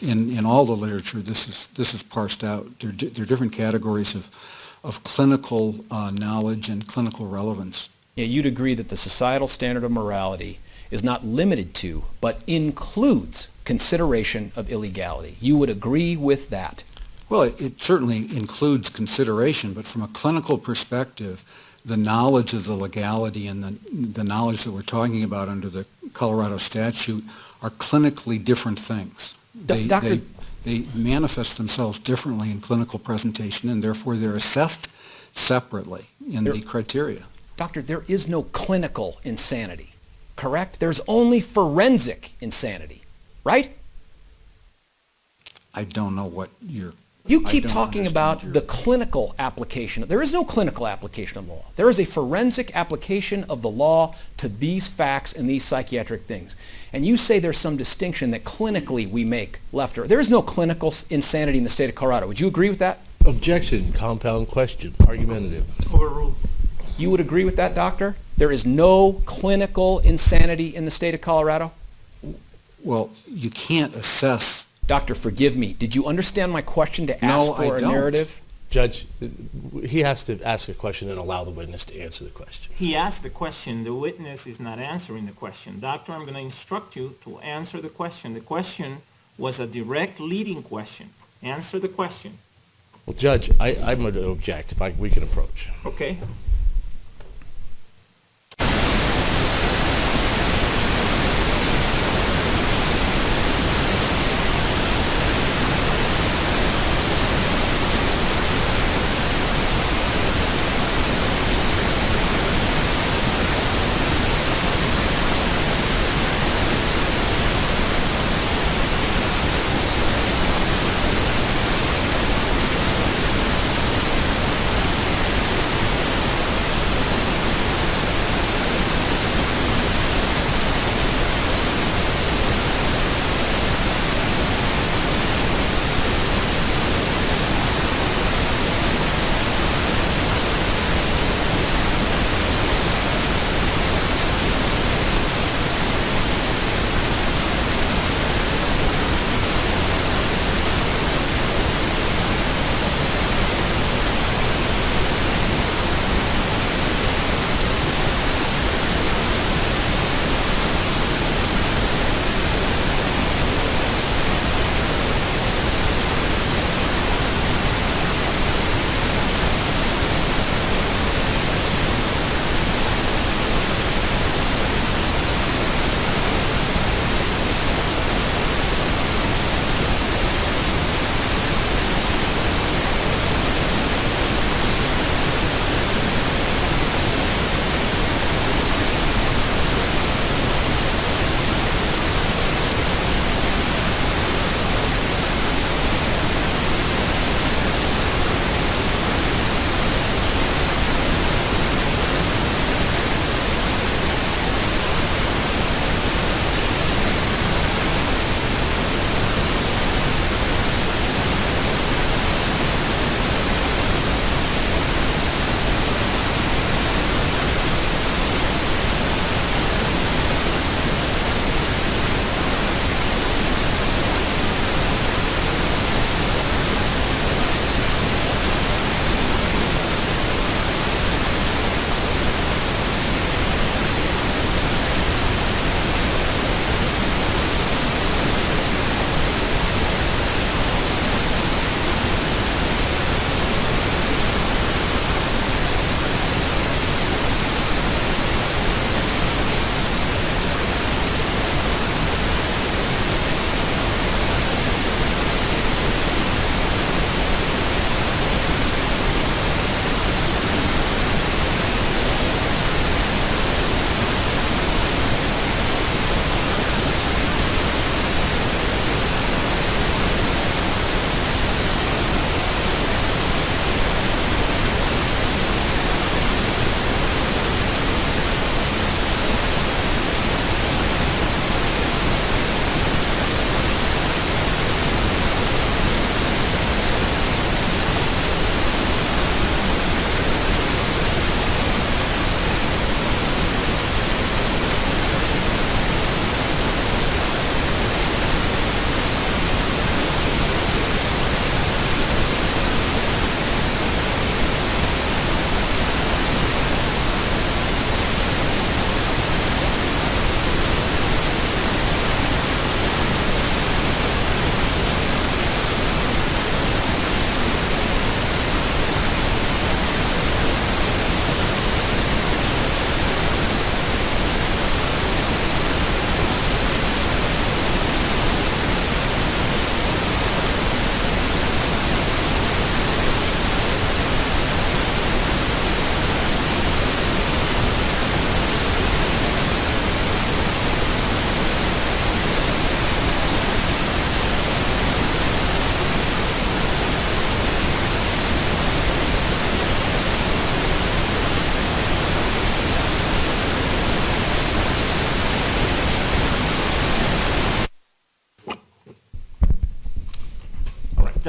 In all the literature, this is parsed out. There are different categories of clinical knowledge and clinical relevance. Yeah, you'd agree that the societal standard of morality is not limited to, but includes consideration of illegality. You would agree with that? Well, it certainly includes consideration, but from a clinical perspective, the knowledge of the legality and the knowledge that we're talking about under the Colorado statute are clinically different things. They manifest themselves differently in clinical presentation, and therefore they're assessed separately in the criteria. Doctor, there is no clinical insanity, correct? There's only forensic insanity, right? I don't know what you're... You keep I don't talking understand about the clinical application. There is no clinical application of the law. There is a forensic application of the law to these facts and these psychiatric things. And you say there's some distinction that clinically we make left or... There is no clinical insanity in the state of Colorado. Would you agree with that? Objection, compound question, argumentative. Overruled. You would agree with that, doctor? There is no clinical insanity in the state of Colorado? Well, you can't assess... Doctor, forgive me. Did you understand my question to ask No, for I a don't. narrative? Judge, he has to ask a question and allow the witness to answer the question. He asked the question. The witness is not answering the question. Doctor, I'm going to instruct you to answer the question. The question was a direct leading question. Answer the question. Well, Judge, I'm going to object if we can approach. Okay?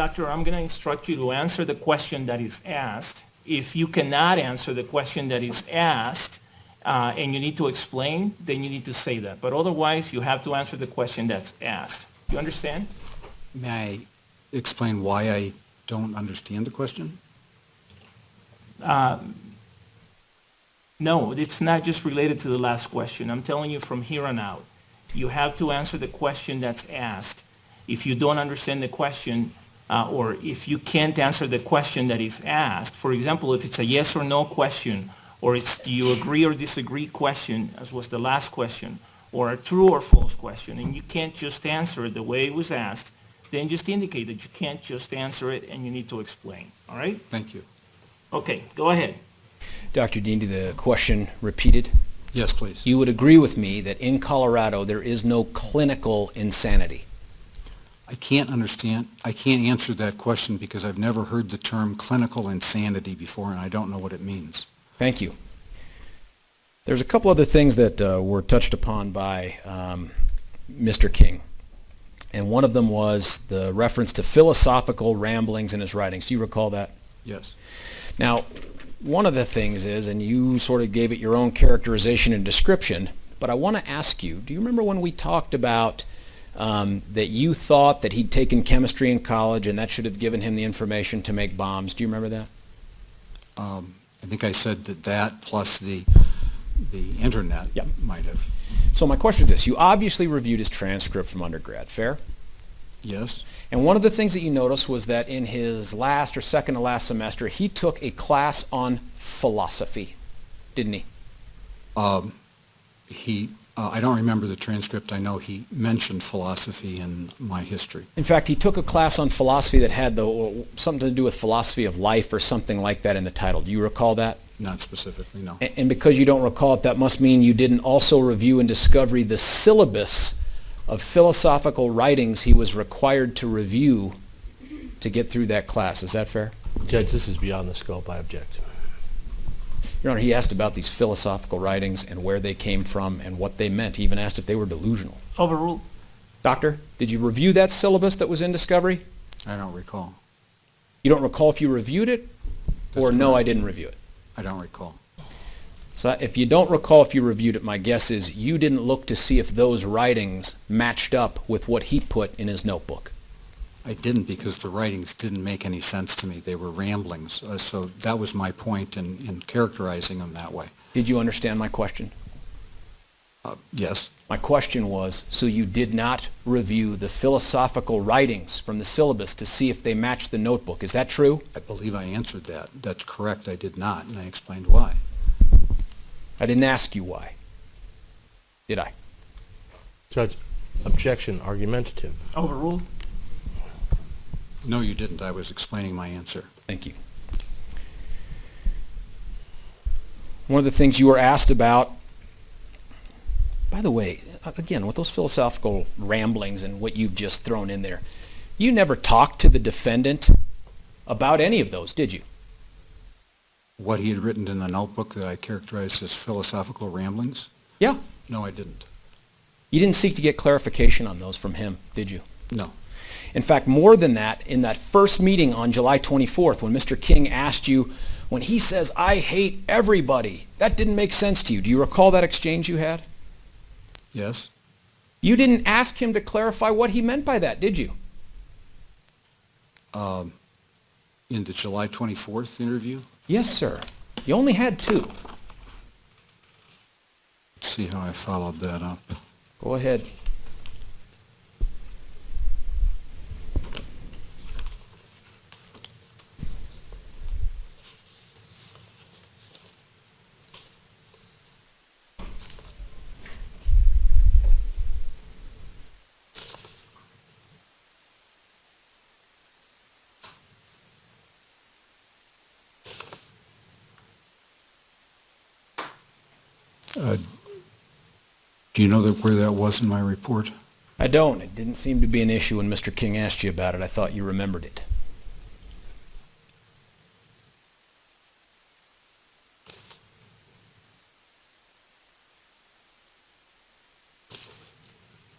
Doctor, I'm going to instruct you to answer the question that is asked. If you cannot answer the question that is asked, and you need to explain, then you need to say that. But otherwise, you have to answer the question that's asked. You understand? May I explain why I don't understand the question? No, it's not just related to the last question. I'm telling you from here on out. You have to answer the question that's asked. If you don't understand the question, or if you can't answer the question that is asked, for example, if it's a yes or no question, or it's do you agree or disagree question, as was the last question, or a true or false question, and you can't just answer it the way it was asked, then just indicate that you can't just answer it and you need to explain. All right? Thank you. Okay, go ahead. Dr. Dean, the question repeated. Yes, please. You would agree with me that in Colorado there is no clinical insanity. I can't answer that question because I've never heard the term clinical insanity before, and I don't know what it means. Thank you. There's a couple other things that were touched upon by Mr. King, and one of them was the reference to philosophical ramblings in his writings. Do you recall that? Yes. Now, one of the things is, and you sort of gave it your own characterization and description, but I want to ask you, do you remember when we talked about that you thought that he'd taken chemistry in college and that should have given him the information to make bombs? Do you remember that? I think I said that plus the internet Yep. might have. So my question is this. You obviously reviewed his transcript from undergrad, fair? Yes. And one of the things that you noticed was that in his last or second to last semester, he took a class on philosophy, didn't he? I don't remember the transcript. I know he mentioned philosophy in my history. In fact, he took a class on philosophy that had something to do with philosophy of life or something like that in the title. Do you recall that? Not specifically, no. And because you don't recall it, that must mean you didn't also review in Discovery the syllabus of philosophical writings he was required to review to get through that class. Is that fair? Judge, this is beyond the scope. I object. Your Honor, he asked about these philosophical writings and where they came from and what they meant. He even asked if they were delusional. Overruled. Doctor, did you review that syllabus that was in Discovery? I don't recall. You don't recall if you reviewed it? That's Or no, correct. I didn't review it? I don't recall. So if you don't recall if you reviewed it, my guess is you didn't look to see if those writings matched up with what he put in his notebook. I didn't because the writings didn't make any sense to me. They were ramblings. So that was my point in characterizing them that way. Did you understand my question? Yes. My question was, so you did not review the philosophical writings from the syllabus to see if they matched the notebook. Is that true? I believe I answered that. That's correct. I did not, and I explained why. I didn't ask you why. Did I? Judge, objection, argumentative. Overruled. No, you didn't. I was explaining my answer. Thank you. One of the things you were asked about, by the way, again, with those philosophical ramblings and what you've just thrown in there, you never talked to the defendant about any of those, did you? What he had written in the notebook that I characterized as philosophical ramblings? Yeah. No, I didn't. You didn't seek to get clarification on those from him, did you? No. In fact, more than that, in that first meeting on July 24th, when Mr. King asked you, when he says, "I hate everybody," that didn't make sense to you. Do you recall that exchange you had? Yes? You didn't ask him to clarify what he meant by that, did you? In the July 24th interview? Yes, sir. You only had two. Let's see how I followed that up. Go ahead. Do you know where that was in my report? I don't. It didn't seem to be an issue when Mr. King asked you about it. I thought you remembered it.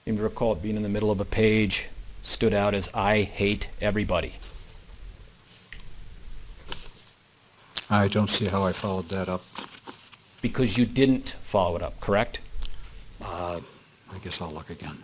Seem to recall it being in the middle of a page. stood out as "I hate everybody"? I don't see how I followed that up. Because you didn't follow it up, correct? I guess I'll look again.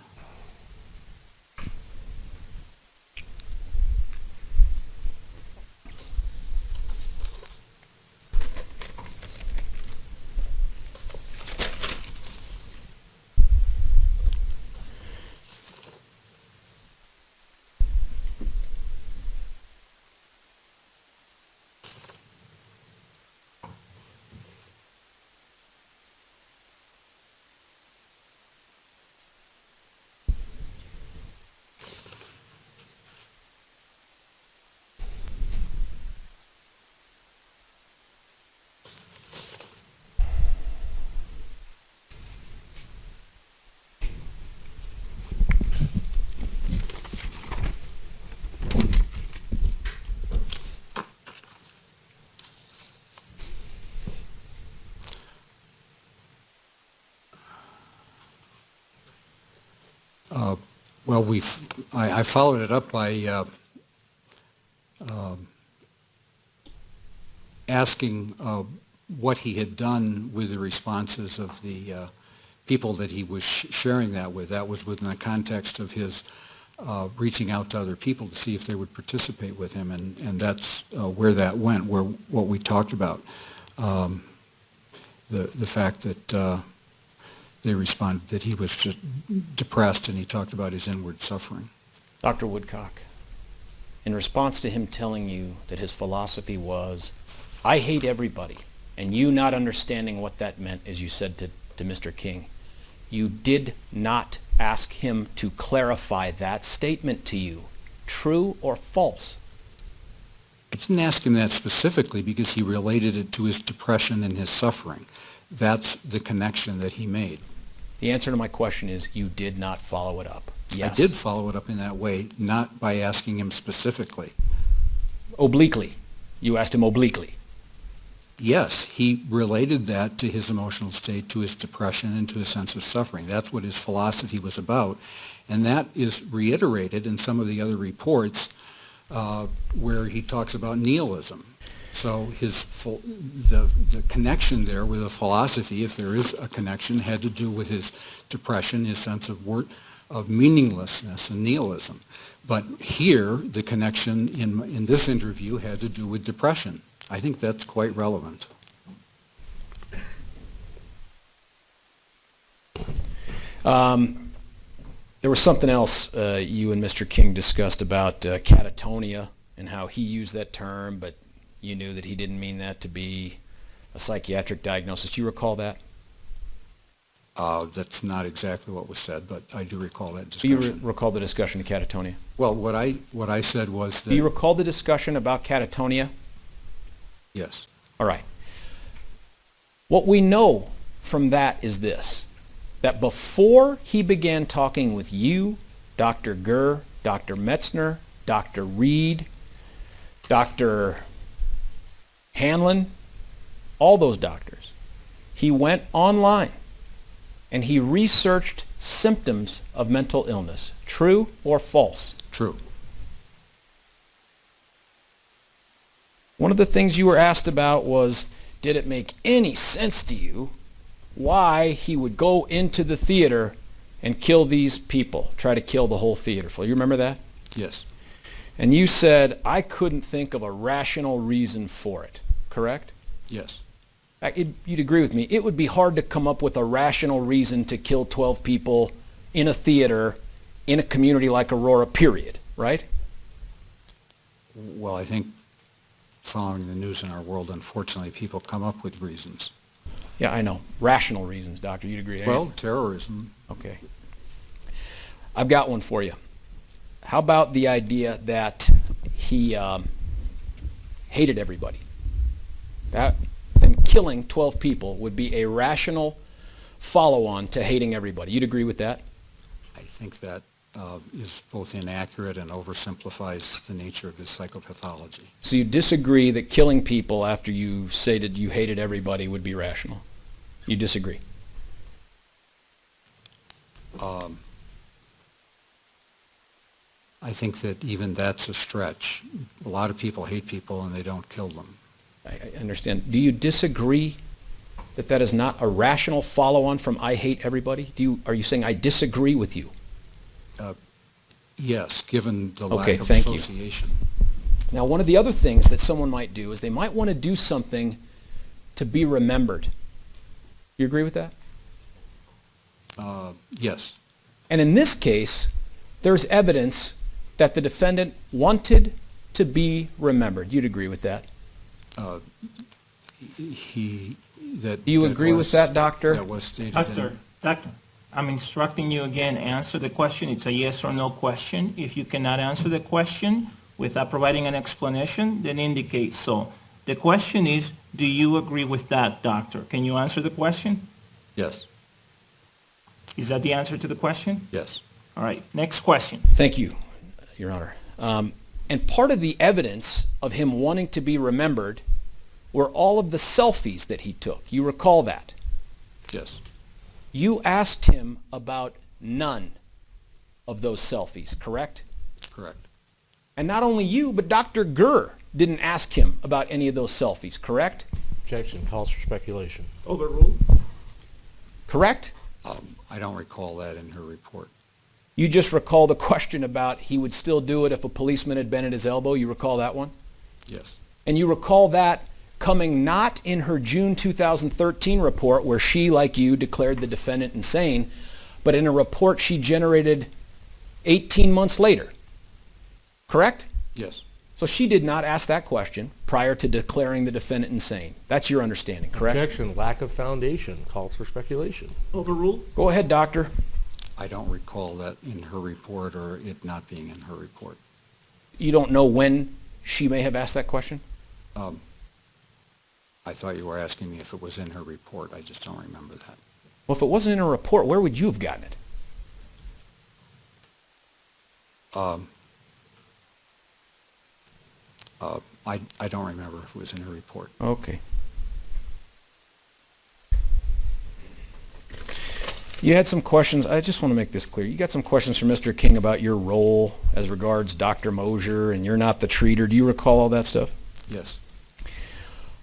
Well, I followed it up by asking what he had done with the responses of the people that he was sharing that with. That was within the context of his reaching out to other people to see if they would participate with him, and that's where that went, where what we talked about, the fact that they responded that he was just depressed, and he talked about his inward suffering. Dr. Woodcock, in response to him telling you that his philosophy was, "I hate everybody," and you not understanding what that meant, as you said to Mr. King, you did not ask him to clarify that statement to you. True or false? I didn't ask him that specifically because he related it to his depression and his suffering. That's the connection that he made. The answer to my question is you did not follow it up. Yes. I did follow it up in that way, not by asking him specifically. Obliquely. You asked him obliquely. Yes, he related that to his emotional state, to his depression, and to his sense of suffering. That's what his philosophy was about, and that is reiterated in some of the other reports where he talks about nihilism. So the connection there with the philosophy, if there is a connection, had to do with his depression, his sense of meaninglessness and nihilism. But here, the connection in this interview had to do with depression. I think that's quite relevant. There was something else you and Mr. King discussed about catatonia and how he used that term, but you knew that he didn't mean that to be a psychiatric diagnosis. Do you recall that? That's not exactly what was said, but I do recall that Do you discussion. recall the discussion of catatonia? Well, what I said was that... Do you recall the discussion about catatonia? Yes. All right. What we know from that is this, that before he began talking with you, Dr. Gurr, Dr. Metzner, Dr. Reed, Dr. Hanlon, all those doctors, he went online and he researched symptoms of mental illness. True or false? True. One of the things you were asked about was, did it make any sense to you why he would go into the theater and kill these people, try to kill the whole theater full? You remember that? Yes. And you said, I couldn't think of a rational reason for it, correct? Yes. You'd agree with me. It would be hard to come up with a rational reason to kill 12 people in a theater in a community like Aurora, period, right? Well, I think following the news in our world, unfortunately, people come up with reasons. Yeah, I know. Rational reasons, Doctor. You'd agree. Well, terrorism. Okay. I've got one for you. How about the idea that he hated everybody? That then killing 12 people would be a rational follow-on to hating everybody. You'd agree with that? I think that is both inaccurate and oversimplifies the nature of his psychopathology. So you disagree that killing people after you say that you hated everybody would be rational? You disagree? I think that even that's a stretch. A lot of people hate people and they don't kill them. I understand. Do you disagree that that is not a rational follow-on from I hate everybody? Are you saying I disagree with you? Yes, given the Okay, lack of thank you. association. Now, one of the other things that someone might do is they might want to do something to be remembered. You agree with that? Yes, And in this case, there's evidence that the defendant wanted to be remembered. You'd agree with that? that. Do you agree with that, Doctor? That was stated Doctor, I'm instructing you again, answer the question. It's a yes or no question. If you cannot answer the question without providing an explanation, then indicate so. The question is, do you agree with that, Doctor? Can you answer the question? Yes, Is that the answer to the question? yes. All right, next question. Thank you, Your Honor. And part of the evidence of him wanting to be remembered were all of the selfies that he took. You recall that? Yes, You asked him about none of those selfies, correct? correct. And not only you, but Dr. Gurr didn't ask him about any of those selfies, correct? Objection, calls for speculation. Overruled. Correct? I don't recall that in her report. You just recall the question about he would still do it if a policeman had been at his elbow. You recall that one? Yes, And you recall that coming not in her June 2013 report where she, like you, declared the defendant insane, but in a report she generated 18 months later. Correct? yes, So she did not ask that question prior to declaring the defendant insane. That's your understanding, correct? Objection, lack of foundation, calls for speculation. Overruled. Go ahead, doctor. I don't recall that in her report or it not being in her report. You don't know when she may have asked that question? I thought you were asking me if it was in her report. I just don't remember that. Well, if it wasn't in her report, where would you have gotten it? I don't remember if it was in her report. Okay. You had some questions. I just want to make this clear. You got some questions from Mr. King about your role as regards Dr. Mosier, and you're not the treater. Do you recall all that stuff? Yes,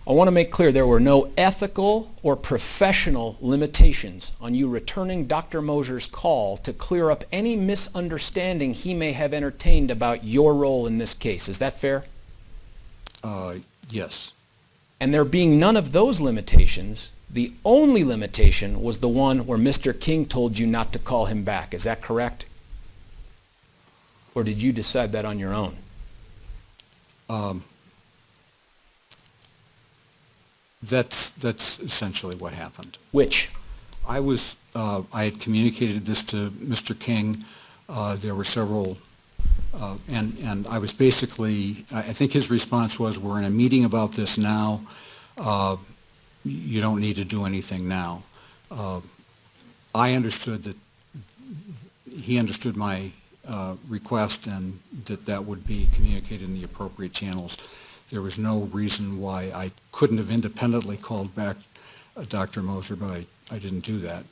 I want to make clear there were no ethical or professional limitations on you returning Dr. Mosier's call to clear up any misunderstanding he may have entertained about your role in this case. Is that fair? yes, And there being none of those limitations, the only limitation was the one where Mr. King told you not to call him back. Is that correct? Or did you decide that on your own? that's essentially what happened. Which? I had communicated this to Mr. King. There were several, and I was basically, I think his response was, we're in a meeting about this now. You don't need to do anything now. I understood that he understood my request and that would be communicated in the appropriate channels. There was no reason why I couldn't have independently called back Dr. Moser, but I didn't do that.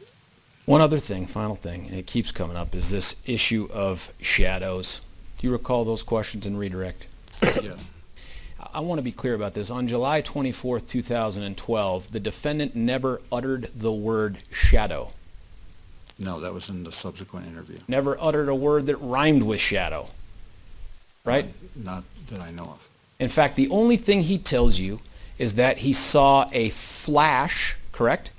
One other thing, final thing, and it keeps coming up, is this issue of shadows. Do you recall those questions in redirect? Yes, I want to be clear about this. On July 24th, 2012, the defendant never uttered the word shadow. no, that was in the subsequent interview. Never uttered a word that rhymed with shadow. Right? Not that I know of. In fact, the only thing he tells you is that he saw a flash, correct?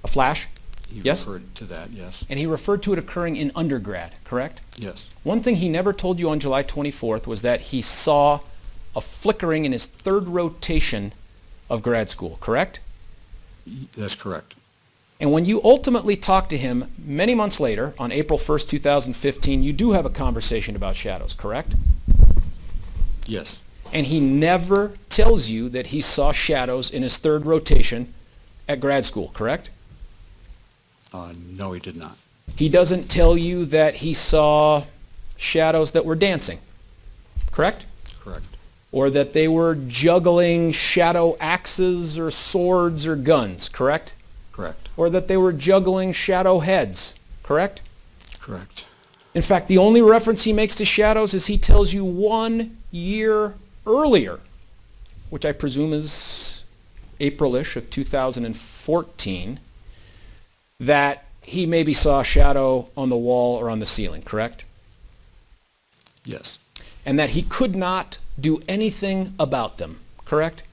A flash? He Yes? referred to that, yes, And he referred to it occurring in undergrad, correct? yes, One thing he never told you on July 24th was that he saw a flickering in his third rotation of grad school, correct? that's correct. And when you ultimately talk to him many months later, on April 1st, 2015, you do have a conversation about shadows, correct? Yes, And he never tells you that he saw shadows in his third rotation at grad school, correct? no, he did not. He doesn't tell you that he saw shadows that were dancing, correct? Correct, Or that they were juggling shadow axes or swords or guns, correct? correct, Or that they were juggling shadow heads, correct? correct. In fact, the only reference he makes to shadows is he tells you 1 year earlier, which I presume is April-ish of 2014, that he maybe saw a shadow on the wall or on the ceiling, correct? Yes. And that he could not do anything about them, correct?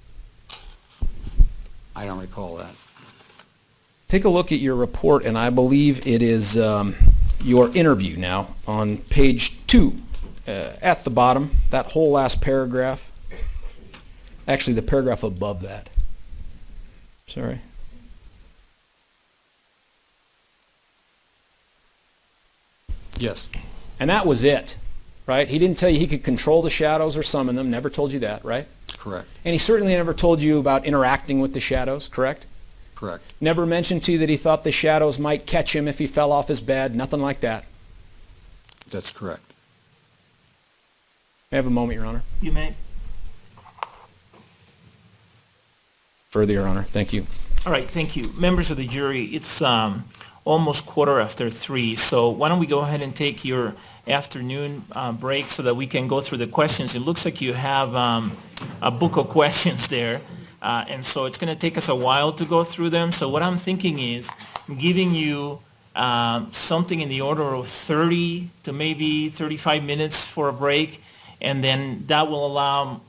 I don't recall that. Take a look at your report, and I believe it is your interview now on page 2 at the bottom, that whole last paragraph. Actually, the paragraph above that. Sorry. Yes. And that was it, right? He didn't tell you he could control the shadows or summon them, never told you that, right? Correct. And he certainly never told you about interacting with the shadows, correct? Correct. Never mentioned to you that he thought the shadows might catch him if he fell off his bed, nothing like that. That's correct. May I have a moment, Your Honor? You may. Further, Your Honor. Thank you. All right, thank you. Members of the jury, it's almost 3:15, so why don't we go ahead and take your afternoon break so that we can go through the questions. It looks like you have a book of questions there, and so it's going to take us a while to go through them. So what I'm thinking is giving you something in the order of 30 to maybe 35 minutes for a break, and then that will allow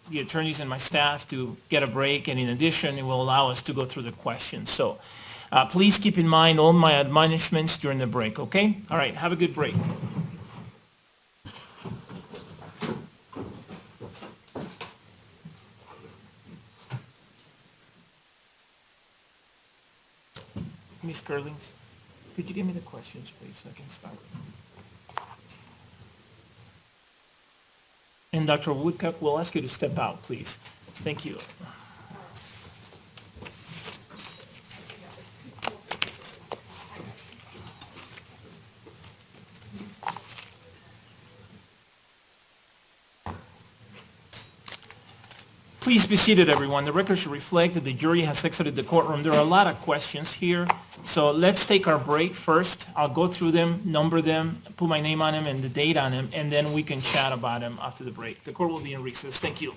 the attorneys and my staff to get a break, and in addition, it will allow us to go through the questions. So please keep in mind all my admonishments during the break, okay? All right, have a good break. Ms. Curlings, could you give me the questions, please, so I can start? And Dr. Woodcock, we'll ask you to step out, please. Thank you. Please be seated, everyone. The record should reflect that the jury has exited the courtroom. There are a lot of questions here, so let's take our break first. I'll go through them, number them, put my name on them and the date on them, and then we can chat about them after the break. The court will be in recess. Thank you.